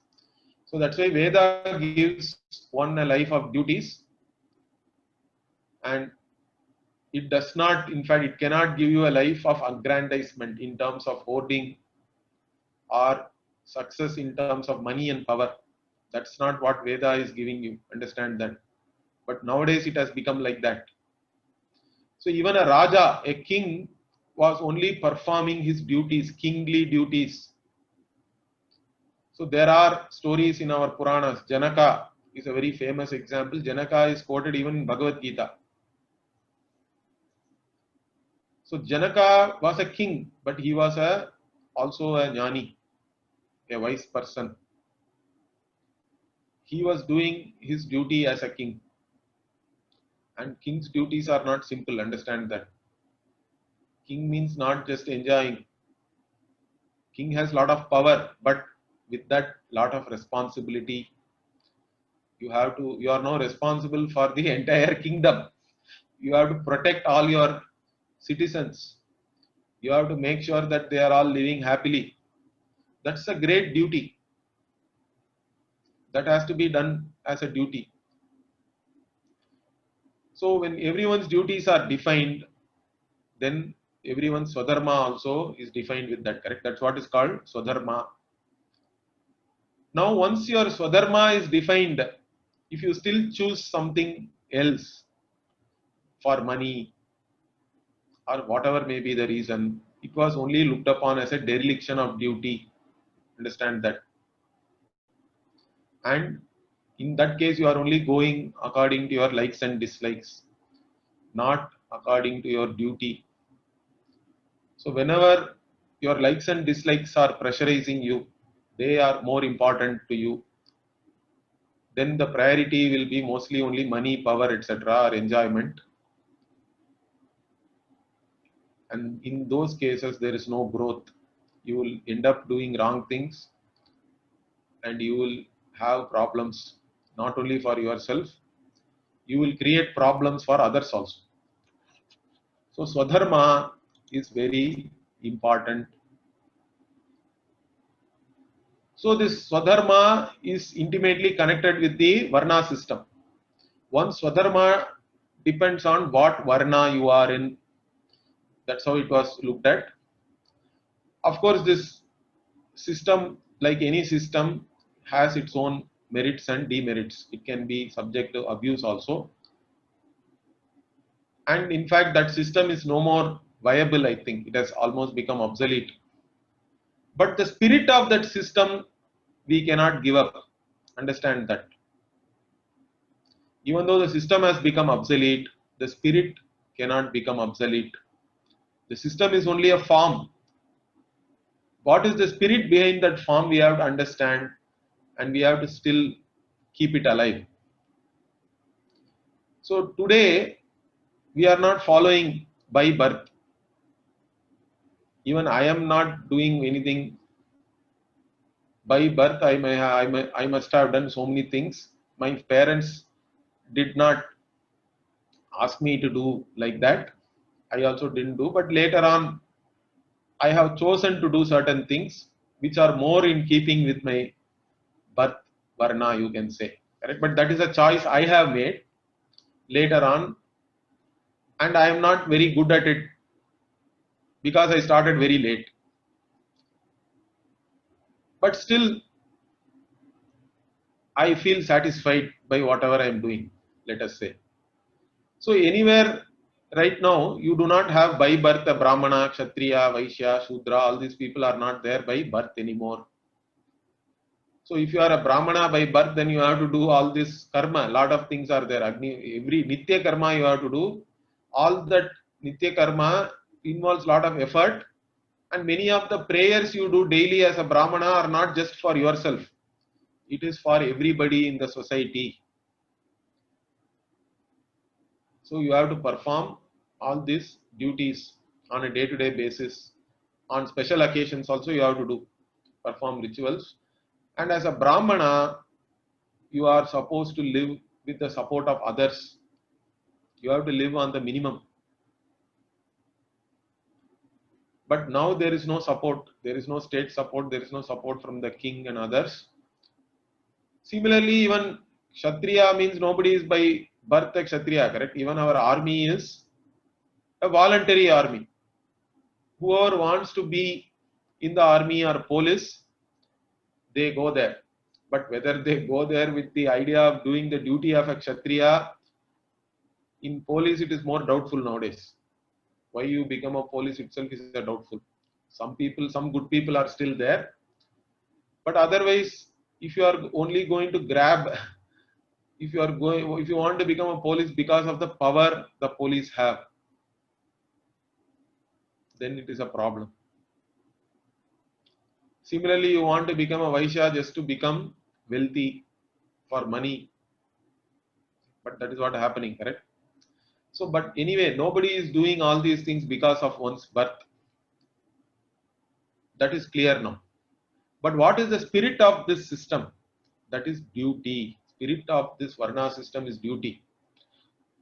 So that's why Veda gives one a life of duties, and it does not, in fact, it cannot give you a life of aggrandizement in terms of hoarding or success in terms of money and power. That's not what Veda is giving you. Understand that. But nowadays it has become like that. So even a Raja, a king, was only performing his duties, kingly duties. So there are stories in our Puranas. Janaka is a very famous example. Janaka is quoted even in Bhagavad Gita. So Janaka was a king, but he was also a jnani, a wise person. He was doing his duty as a king. And king's duties are not simple, understand that. King means not just enjoying. King has a lot of power, but with that lot of responsibility. You are now responsible for the entire kingdom. You have to protect all your citizens. You have to make sure that they are all living happily. That's a great duty. That has to be done as a duty. So when everyone's duties are defined, then everyone's Swadharma also is defined with that, correct? That's what is called Swadharma. Now once your Swadharma is defined, if you still choose something else for money or whatever may be the reason, it was only looked upon as a dereliction of duty. Understand that. And in that case, you are only going according to your likes and dislikes, not according to your duty. So whenever your likes and dislikes are pressurizing you, they are more important to you, then the priority will be mostly only money, power, etc. or enjoyment. And in those cases, there is no growth. You will end up doing wrong things and you will have problems not only for yourself, you will create problems for others also. So Swadharma is very important. So this Swadharma is intimately connected with the Varna system. One Swadharma depends on what Varna you are in. That's how it was looked at. Of course, this system, like any system, has its own merits and demerits. It can be subject to abuse also. And in fact, that system is no more viable, I think. It has almost become obsolete. But the spirit of that system, we cannot give up. Understand that. Even though the system has become obsolete, the spirit cannot become obsolete. The system is only a form. What is the spirit behind that form, we have to understand, and we have to still keep it alive. So today we are not following by birth. Even I am not doing anything by birth. I must have done so many things. My parents did not ask me to do like that. I also didn't do, but later on I have chosen to do certain things which are more in keeping with my birth varna, you can say. Correct? But that is a choice I have made later on, and I am not very good at it because I started very late. But still, I feel satisfied by whatever I am doing, let us say. So anywhere right now, you do not have by birth a Brahmana, Kshatriya, Vaishya, Shudra, all these people are not there by birth anymore. So if you are a Brahmana by birth, then you have to do all this karma. A lot of things are there. Agni, every Nitya karma you have to do. All that Nitya karma involves lot of effort, and many of the prayers you do daily as a Brahmana are not just for yourself. It is for everybody in the society. So you have to perform all these duties on a day-to-day basis. On special occasions also you have to do perform rituals. And as a Brahmana, you are supposed to live with the support of others. You have to live on the minimum. But now there is no support. There is no state support. There is no support from the king and others. Similarly, even Kshatriya means nobody is by birth a Kshatriya, correct? Even our army is a voluntary army. Whoever wants to be in the army or police, they go there. But whether they go there with the idea of doing the duty of a Kshatriya, in police it is more doubtful nowadays. Why you become a police itself is a doubtful. Some people, some good people are still there. But otherwise, if you are only going to grab, if you want to become a police because of the power the police have, then it is a problem. Similarly, you want to become a Vaishya just to become wealthy for money. But that is what is happening, correct? So, but anyway, nobody is doing all these things because of one's birth. That is clear now. But what is the spirit of this system? That is duty. Spirit of this Varna system is duty.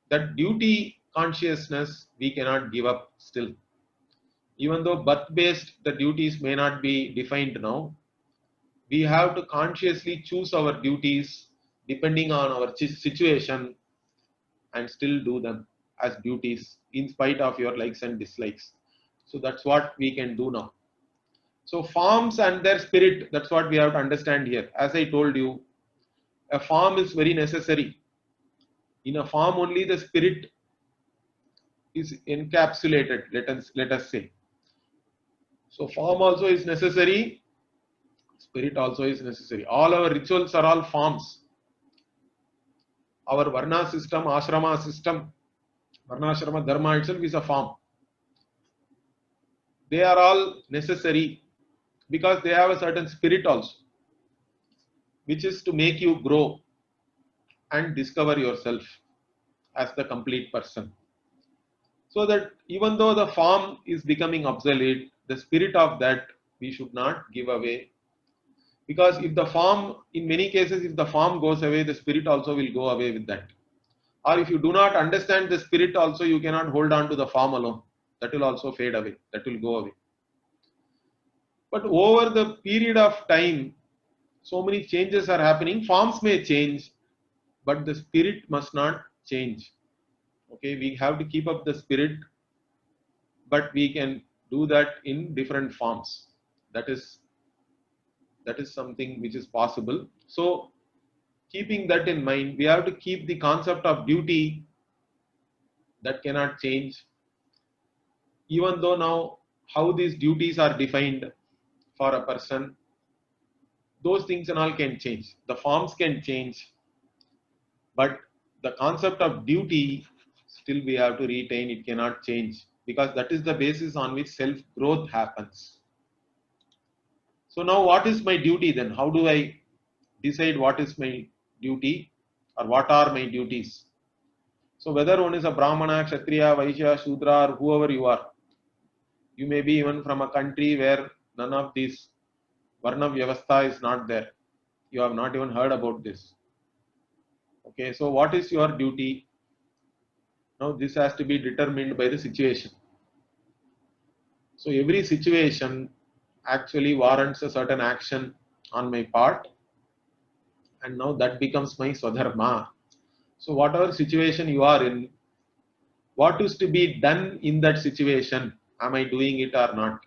That duty consciousness we cannot give up still. Even though birth-based the duties may not be defined now, we have to consciously choose our duties depending on our situation and still do them as duties in spite of your likes and dislikes. So that's what we can do now. So forms and their spirit, that's what we have to understand here. As I told you, a form is very necessary. In a form only the spirit is encapsulated, let us say. So form also is necessary, spirit also is necessary. All our rituals are all forms. Our Varna system, Ashrama system, Varna Ashrama Dharma itself is a form. They are all necessary because they have a certain spirit also, which is to make you grow and discover yourself as the complete person. So that even though the form is becoming obsolete, the spirit of that we should not give away. Because if the form, in many cases, if the form goes away, the spirit also will go away with that. Or if you do not understand the spirit also, you cannot hold on to the form alone. That will also fade away. That will go away. But over the period of time, so many changes are happening. Forms may change, but the spirit must not change. Okay, we have to keep up the spirit, but we can do that in different forms. That is something which is possible. So keeping that in mind, we have to keep the concept of duty that cannot change. Even though now how these duties are defined for a person, those things and all can change. The forms can change, but the concept of duty still we have to retain. It cannot change because that is the basis on which self growth happens. So now what is my duty then? How do I decide what is my duty or what are my duties. So whether one is a Brahmana, Kshatriya, Vaishya, Shudra or whoever you are, you may be even from a country where none of these Varna Vyavastha is not there. You have not even heard about this. Okay, so what is your duty? Now this has to be determined by the situation. So every situation actually warrants a certain action on my part, and now that becomes my Swadharma. So whatever situation you are in, what is to be done in that situation? Am I doing it or not?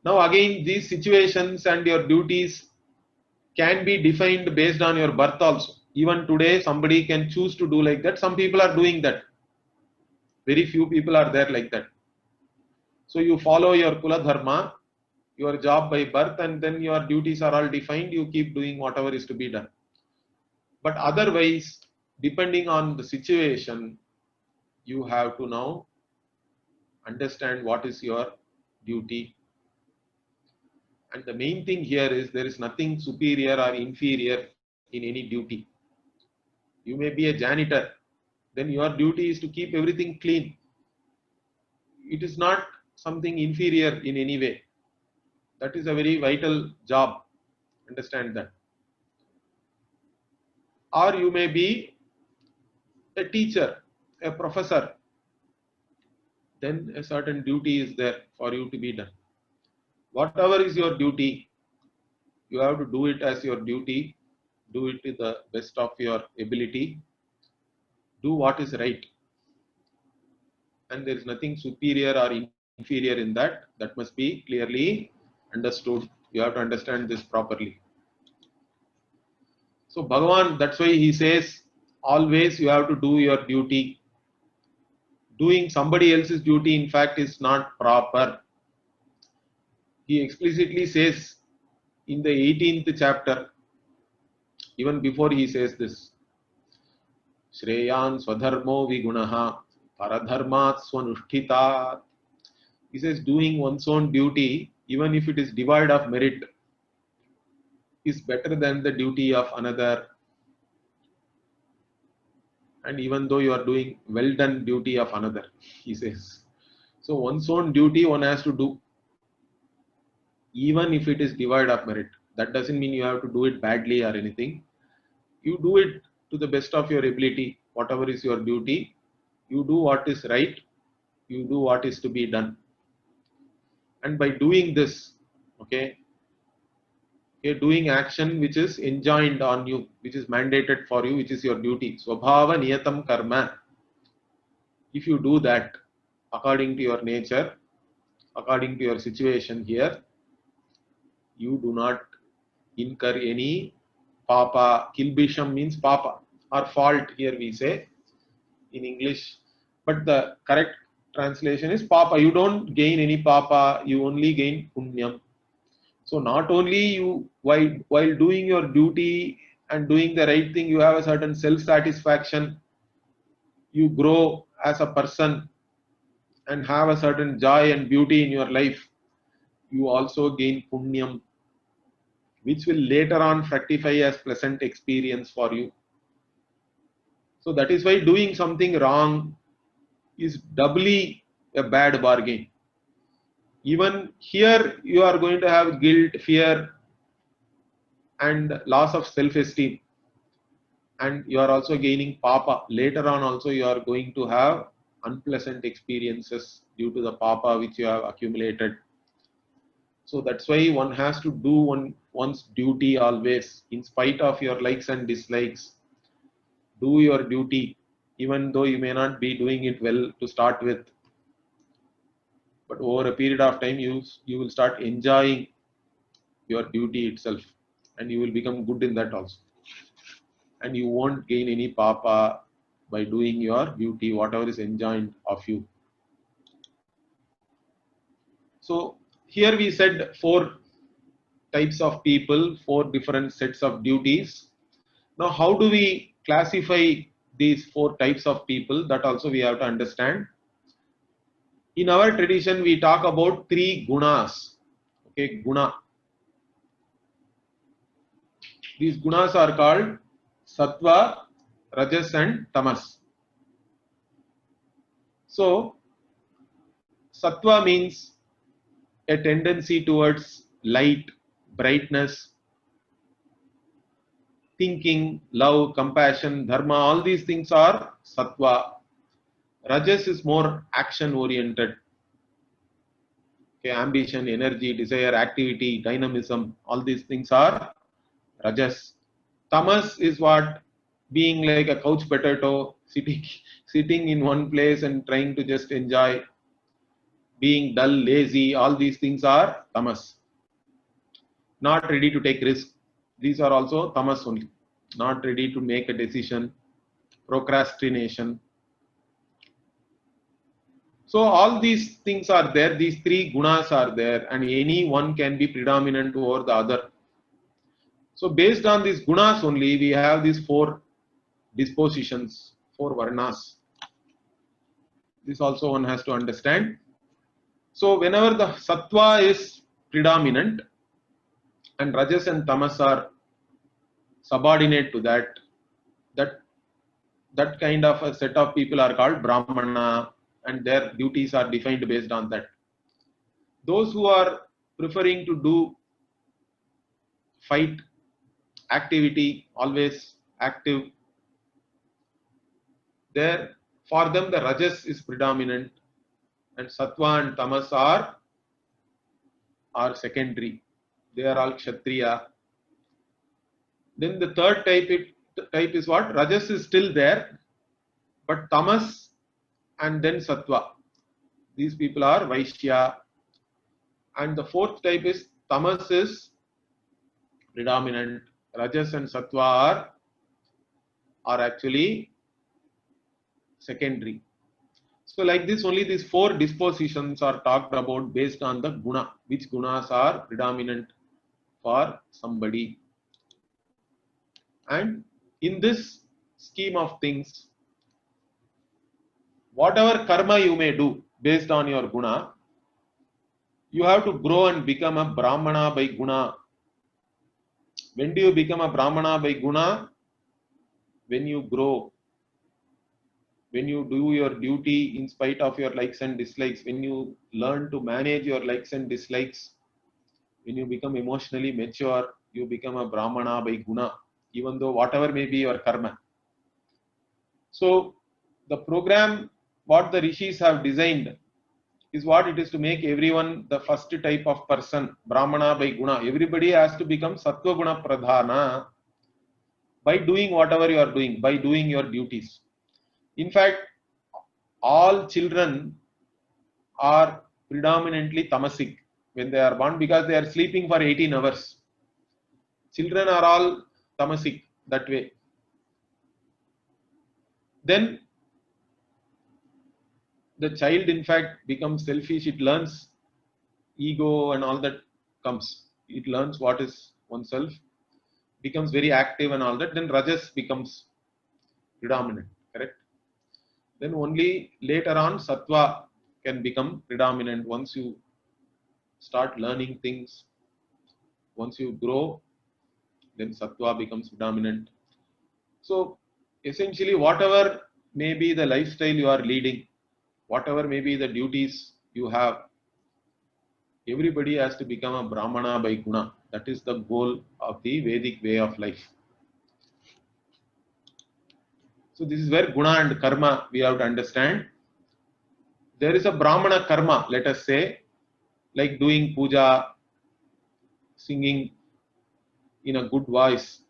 Now again, these situations and your duties can be defined based on your birth also. Even today, somebody can choose to do like that. Some people are doing that. Very few people are there like that. So you follow your Kula Dharma, your job by birth, and then your duties are all defined. You keep doing whatever is to be done. But otherwise, depending on the situation, you have to now understand what is your duty. And the main thing here is there is nothing superior or inferior in any duty. You may be a janitor, then your duty is to keep everything clean. It is not something inferior in any way. That is a very vital job. Understand that. Or you may be a teacher, a professor. Then a certain duty is there for you to be done. Whatever is your duty, you have to do it as your duty. Do it to the best of your ability. Do what is right. And there is nothing superior or inferior in that. That must be clearly understood. You have to understand this properly. So Bhagavan, that's why he says, always you have to do your duty. Doing somebody else's duty, in fact, is not proper. He explicitly says in the 18th chapter, even before he says this, Shreyan Swadharmo Vigunaha Paradharmat Swanushthitat. He says doing one's own duty, even if it is devoid of merit, is better than the duty of another. And even though you are doing well done duty of another, he says. So one's own duty one has to do, even if it is devoid of merit. That doesn't mean you have to do it badly or anything. You do it to the best of your ability, whatever is your duty. You do what is right, you do what is to be done. And by doing this, okay, doing action which is enjoined on you, which is mandated for you, which is your duty. Swabhava niyatam karma. If you do that according to your nature, according to your situation here, you do not incur any papa. Kilbisham means papa or fault here we say in English. But the correct translation is papa. You don't gain any papa, you only gain punyam. So not only you, while doing your duty and doing the right thing, you have a certain self-satisfaction, you grow as a person and have a certain joy and beauty in your life, you also gain punyam, which will later on fructify as pleasant experience for you. So that is why doing something wrong is doubly a bad bargain. Even here you are going to have guilt, fear and loss of self-esteem, and you are also gaining papa. Later on also you are going to have unpleasant experiences due to the papa which you have accumulated. So that's why one has to do one's duty always, in spite of your likes and dislikes. Do your duty, even though you may not be doing it well to start with. But over a period of time, you will start enjoying your duty itself, and you will become good in that also. And you won't gain any papa by doing your duty, whatever is enjoined of you. So here we said 4 types of people, 4 different sets of duties. Now how do we classify these 4 types of people? That also we have to understand. In our tradition, we talk about 3 gunas. Okay, guna. These gunas are called sattva, rajas and tamas. So sattva means a tendency towards light, brightness, thinking, love, compassion, dharma, all these things are sattva. Rajas is more action oriented. Okay, ambition, energy, desire, activity, dynamism, all these things are rajas. Tamas is what? Being like a couch potato, sitting in one place and trying to just enjoy, being dull, lazy, all these things are tamas. Not ready to take risk. These are also tamas only. Not ready to make a decision, procrastination. So all these things are there, these three gunas are there, and any one can be predominant over the other. So based on these gunas only, we have these four dispositions, four varnas. This also one has to understand. So whenever the sattva is predominant and rajas and tamas are subordinate to that, that kind of a set of people are called brahmana, and their duties are defined based on that. Those who are preferring to do fight, activity, always active, there for them the rajas is predominant and sattva and tamas are secondary. They are all kshatriya. Then the third type is what? Rajas is still there, but tamas and then sattva. These people are vaishya. And the fourth type is tamas is predominant. Rajas and sattva are actually secondary. So like this, only these four dispositions are talked about based on the guna, which gunas are predominant for somebody. And in this scheme of things, whatever karma you may do based on your guna, you have to grow and become a brahmana by guna. When do you become a brahmana by guna? When you grow, when you do your duty in spite of your likes and dislikes, when you learn to manage your likes and dislikes, when you become emotionally mature, you become a brahmana by guna, even though whatever may be your karma. So the program what the rishis have designed is what it is to make everyone the first type of person, brahmana by guna. Everybody has to become sattva guna pradhana by doing whatever you are doing, by doing your duties. In fact, all children are predominantly tamasic when they are born because they are sleeping for 18 hours. Children are all tamasic that way. Then the child in fact becomes selfish, it learns ego and all that comes. It learns what is oneself, becomes very active and all that, then rajas becomes predominant, correct? Then only later on sattva can become predominant once you start learning things. Once you grow, then sattva becomes predominant. So essentially whatever may be the lifestyle you are leading, whatever may be the duties you have, everybody has to become a brahmana by guna. That is the goal of the Vedic way of life. So this is where guna and karma we have to understand. There is a brahmana karma, let us say, like doing puja, singing in a good voice,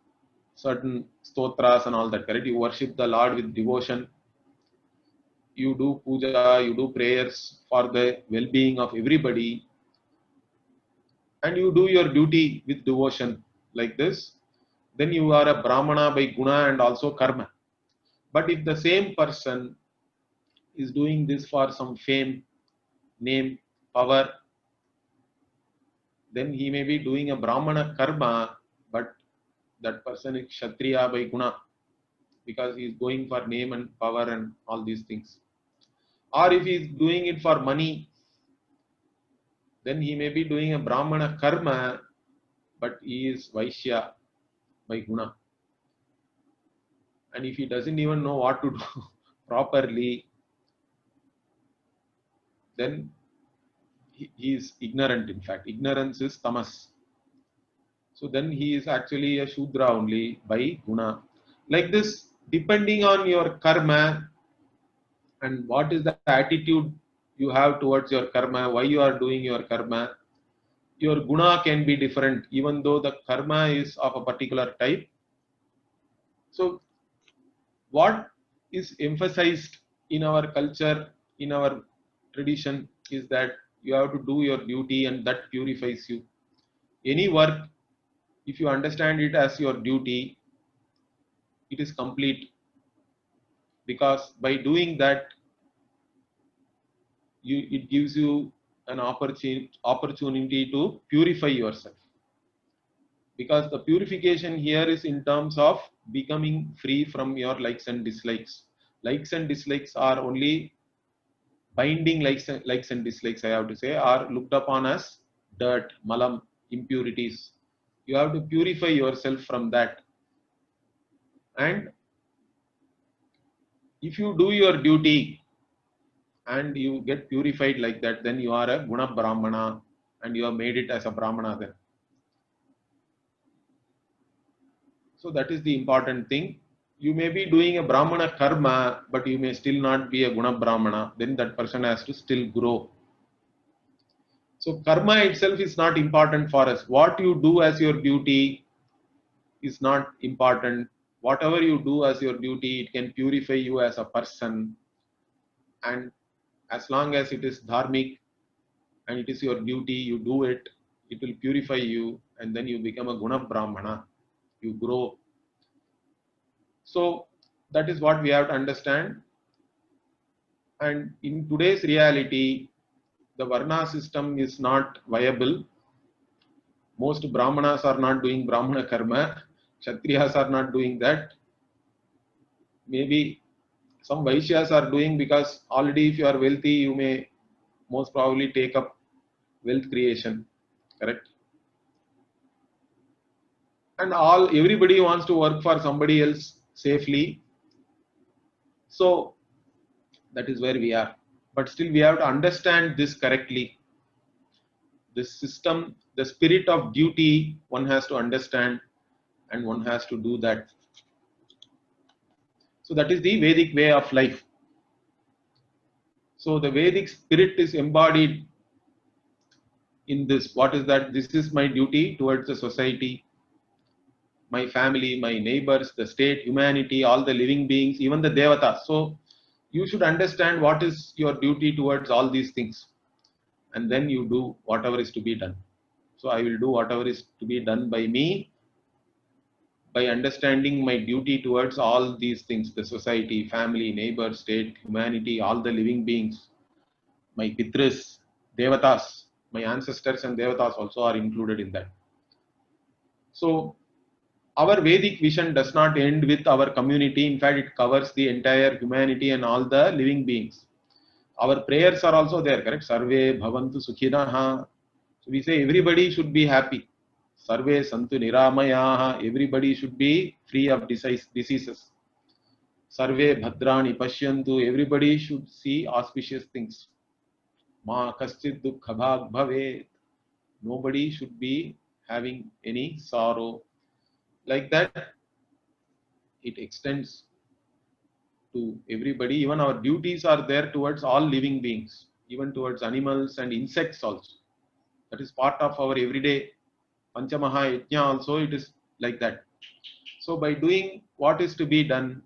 certain stotras and all that, correct? You worship the Lord with devotion. You do puja, you do prayers for the well-being of everybody, and you do your duty with devotion like this, then you are a brahmana by guna and also karma. But if the same person is doing this for some fame, name, power, then he may be doing a brahmana karma, but that person is kshatriya by guna because he is going for name and power and all these things. Or if he is doing it for money, then he may be doing a brahmana karma, but he is vaishya. by guna. And if he doesn't even know what to do properly, then he is ignorant. In fact, ignorance is tamas. So then he is actually a Shudra only by guna. Like this, depending on your karma and what is the attitude you have towards your karma, why you are doing your karma, your guna can be different even though the karma is of a particular type. So what is emphasized in our culture, in our tradition, is that you have to do your duty and that purifies you. Any work, if you understand it as your duty, it is complete, because by doing that, it gives you an opportunity to purify yourself. Because the purification here is in terms of becoming free from your likes and dislikes. Likes and dislikes are only binding. Likes and dislikes, I have to say, are looked upon as dirt, malam, impurities. You have to purify yourself from that. And if you do your duty and you get purified like that, then you are a guna brahmana and you have made it as a brahmana then. So that is the important thing. You may be doing a brahmana karma, but you may still not be a guna brahmana. Then that person has to still grow. So karma itself is not important for us. What you do as your duty is not important. Whatever you do as your duty, it can purify you as a person. And as long as it is dharmic and it is your duty, you do it, it will purify you, and then you become a guna brahmana. You grow. So that is what we have to understand. And in today's reality, the varna system is not viable. Most brahmanas are not doing brahmana karma. Kshatriyas are not doing that. Maybe some Vaishyas are doing, because already if you are wealthy, you may most probably take up wealth creation. Correct? And everybody wants to work for somebody else safely. So that is where we are. But still we have to understand this correctly. This system, the spirit of duty, one has to understand and one has to do that. So that is the Vedic way of life. So the Vedic spirit is embodied in this. What is that? This is my duty towards the society, my family, my neighbors, the state, humanity, all the living beings, even the devatas. So you should understand what is your duty towards all these things, and then you do whatever is to be done. So I will do whatever is to be done by me by understanding my duty towards all these things: the society, family, neighbor, state, humanity, all the living beings, my pitris, devatas, my ancestors and devatas also are included in that. So our Vedic vision does not end with our community. In fact, it covers the entire humanity and all the living beings. Our prayers are also there, correct? Sarve bhavantu sukhinaha. So we say everybody should be happy. Sarve santu niramayaha. Everybody should be free of diseases. Sarve bhadrani pashyantu. Everybody should see auspicious things. Ma kaschid dukkha bhag bhavet. Nobody should be having any sorrow. Like that, it extends to everybody. Even our duties are there towards all living beings, even towards animals and insects also. That is part of our everyday Panchamaha Yajna also, it is like that. So by doing what is to be done,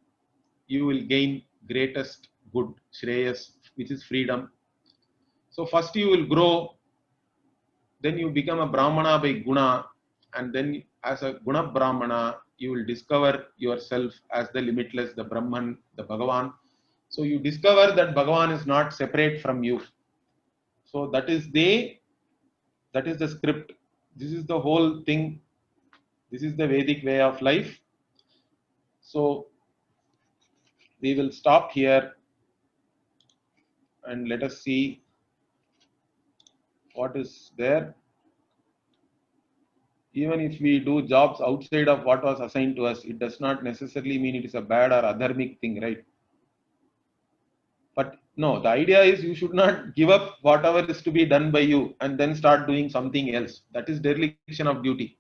you will gain greatest good, Shreyas, which is freedom. So first you will grow, then you become a Brahmana by Guna, and then as a Guna Brahmana, you will discover yourself as the limitless, the Brahman, the Bhagavan. So you discover that Bhagavan is not separate from you. So that is the script. This is the whole thing. This is the Vedic way of life. So we will stop here and let us see what is there. Even if we do jobs outside of what was assigned to us, it does not necessarily mean it is a bad or adharmic thing, right? But no, the idea is you should not give up whatever is to be done by you and then start doing something else. That is dereliction of duty.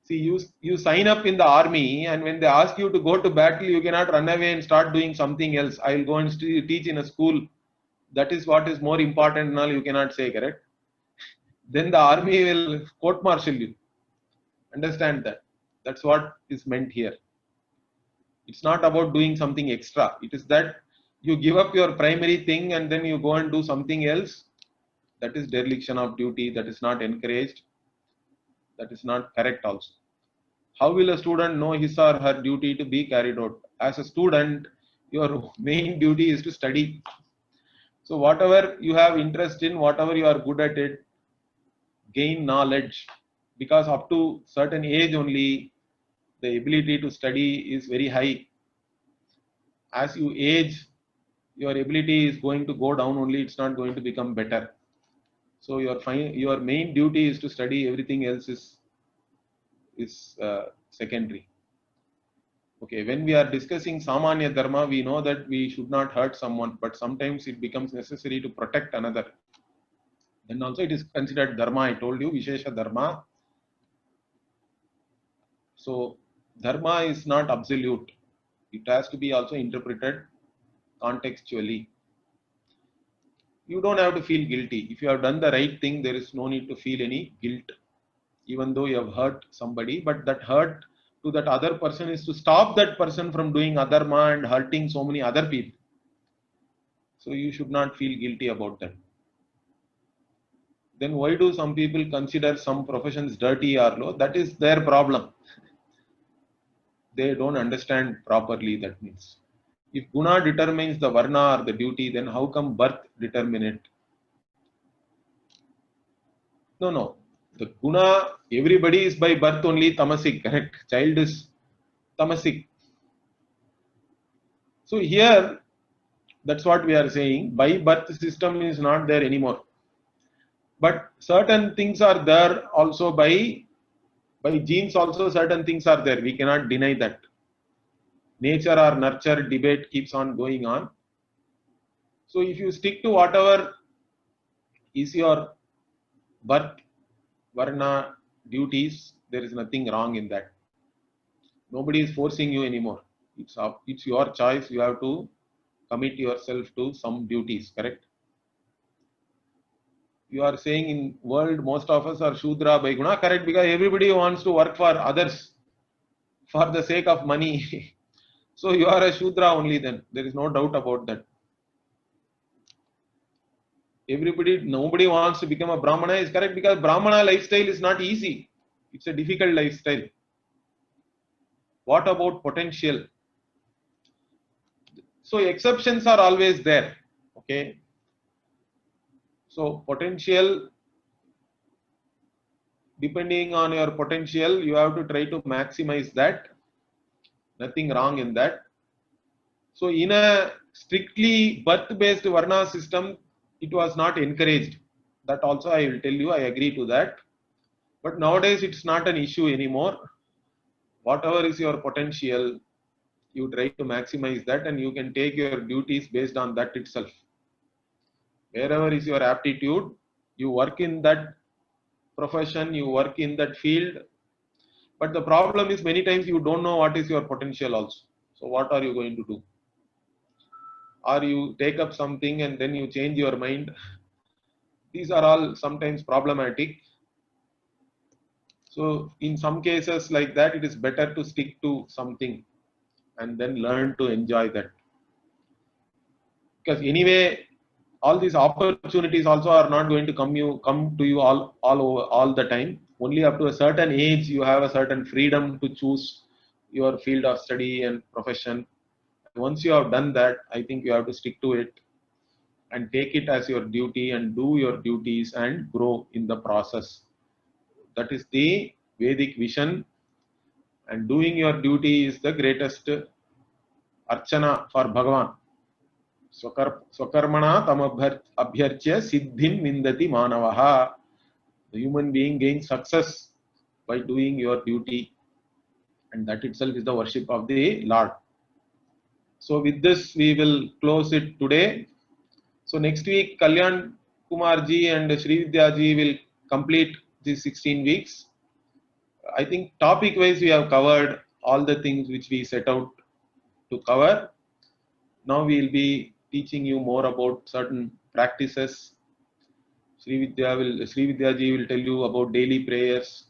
See, you sign up in the army, and when they ask you to go to battle, you cannot run away and start doing something else. I will go and teach in a school. That is what is more important and all, you cannot say, correct? Then the army will court martial you. Understand that. That's what is meant here. It's not about doing something extra. It is that you give up your primary thing and then you go and do something else. That is dereliction of duty. That is not encouraged. That is not correct also. How will a student know his or her duty to be carried out? As a student, your main duty is to study. So whatever you have interest in, whatever you are good at it, gain knowledge, because up to certain age only the ability to study is very high. As you age, your ability is going to go down only, it's not going to become better. So your main duty is to study, everything else is secondary. Okay, when we are discussing Samanya Dharma, we know that we should not hurt someone, but sometimes it becomes necessary to protect another. Then also it is considered Dharma. I told you, Vishesha Dharma. So Dharma is not absolute. It has to be also interpreted contextually. You don't have to feel guilty. If you have done the right thing, there is no need to feel any guilt, even though you have hurt somebody. But that hurt to that other person is to stop that person from doing adharma and hurting so many other people. So you should not feel guilty about that. Then why do some people consider some professions dirty or low? That is their problem. They don't understand properly, that means. If guna determines the varna or the duty, then how come birth determine it? No. The guna, everybody is by birth only tamasic, correct? Child is tamasic. So here, that's what we are saying. By birth system is not there anymore. But certain things are there also by genes also certain things are there. We cannot deny that. Nature or nurture debate keeps on going on. So if you stick to whatever is your birth, varna, duties, there is nothing wrong in that. Nobody is forcing you anymore. It's your choice. You have to commit yourself to some duties, correct? You are saying in world most of us are Shudra by guna, correct? Because everybody wants to work for others for the sake of money. So you are a Shudra only then. There is no doubt about that. Nobody wants to become a Brahmana is correct, because Brahmana lifestyle is not easy. It's a difficult lifestyle. What about potential? So exceptions are always there. Okay. So potential, depending on your potential, you have to try to maximize that. Nothing wrong in that. So in a strictly birth-based Varna system, it was not encouraged. That also I will tell you, I agree to that. But nowadays it's not an issue anymore. Whatever is your potential, you try to maximize that, and you can take your duties based on that itself. Wherever is your aptitude, you work in that profession, you work in that field. But the problem is many times you don't know what is your potential also. So what are you going to do? Or you take up something and then you change your mind. These are all sometimes problematic. So in some cases like that, it is better to stick to something and then learn to enjoy that. Because anyway, all these opportunities also are not going to come to you all the time. Only up to a certain age, you have a certain freedom to choose your field of study and profession. Once you have done that, I think you have to stick to it and take it as your duty and do your duties and grow in the process. That is the Vedic vision, and doing your duty is the greatest archana for Bhagavan. Swakarmana tam abhyarchya siddhim vindati manavaha. The human being gains success by doing your duty, and that itself is the worship of the Lord. So with this we will close it today. So next week Kalyan Kumar ji and Sri Vidya ji will complete these 16 weeks. I think topic wise we have covered all the things which we set out to cover. Now we will be teaching you more about certain practices. Sri Vidya ji will tell you about daily prayers,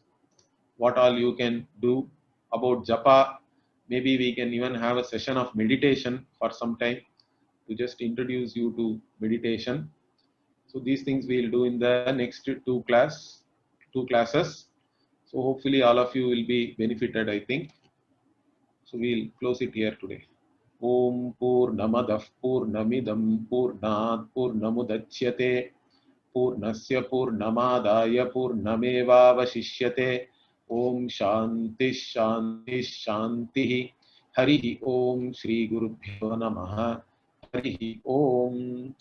what all you can do, about japa. Maybe we can even have a session of meditation for some time to just introduce you to meditation. So these things we will do in the next two classes. So hopefully all of you will be benefited, I think. So we'll close it here today. Om Purnamadah Purnamidam Purnat Purnamudachyate Purnasya Purnamadaya Purnamevavashishyate. Om Shanti Shanti Shanti. Hari Om Shri Gurubhyo Namaha. Hari Om.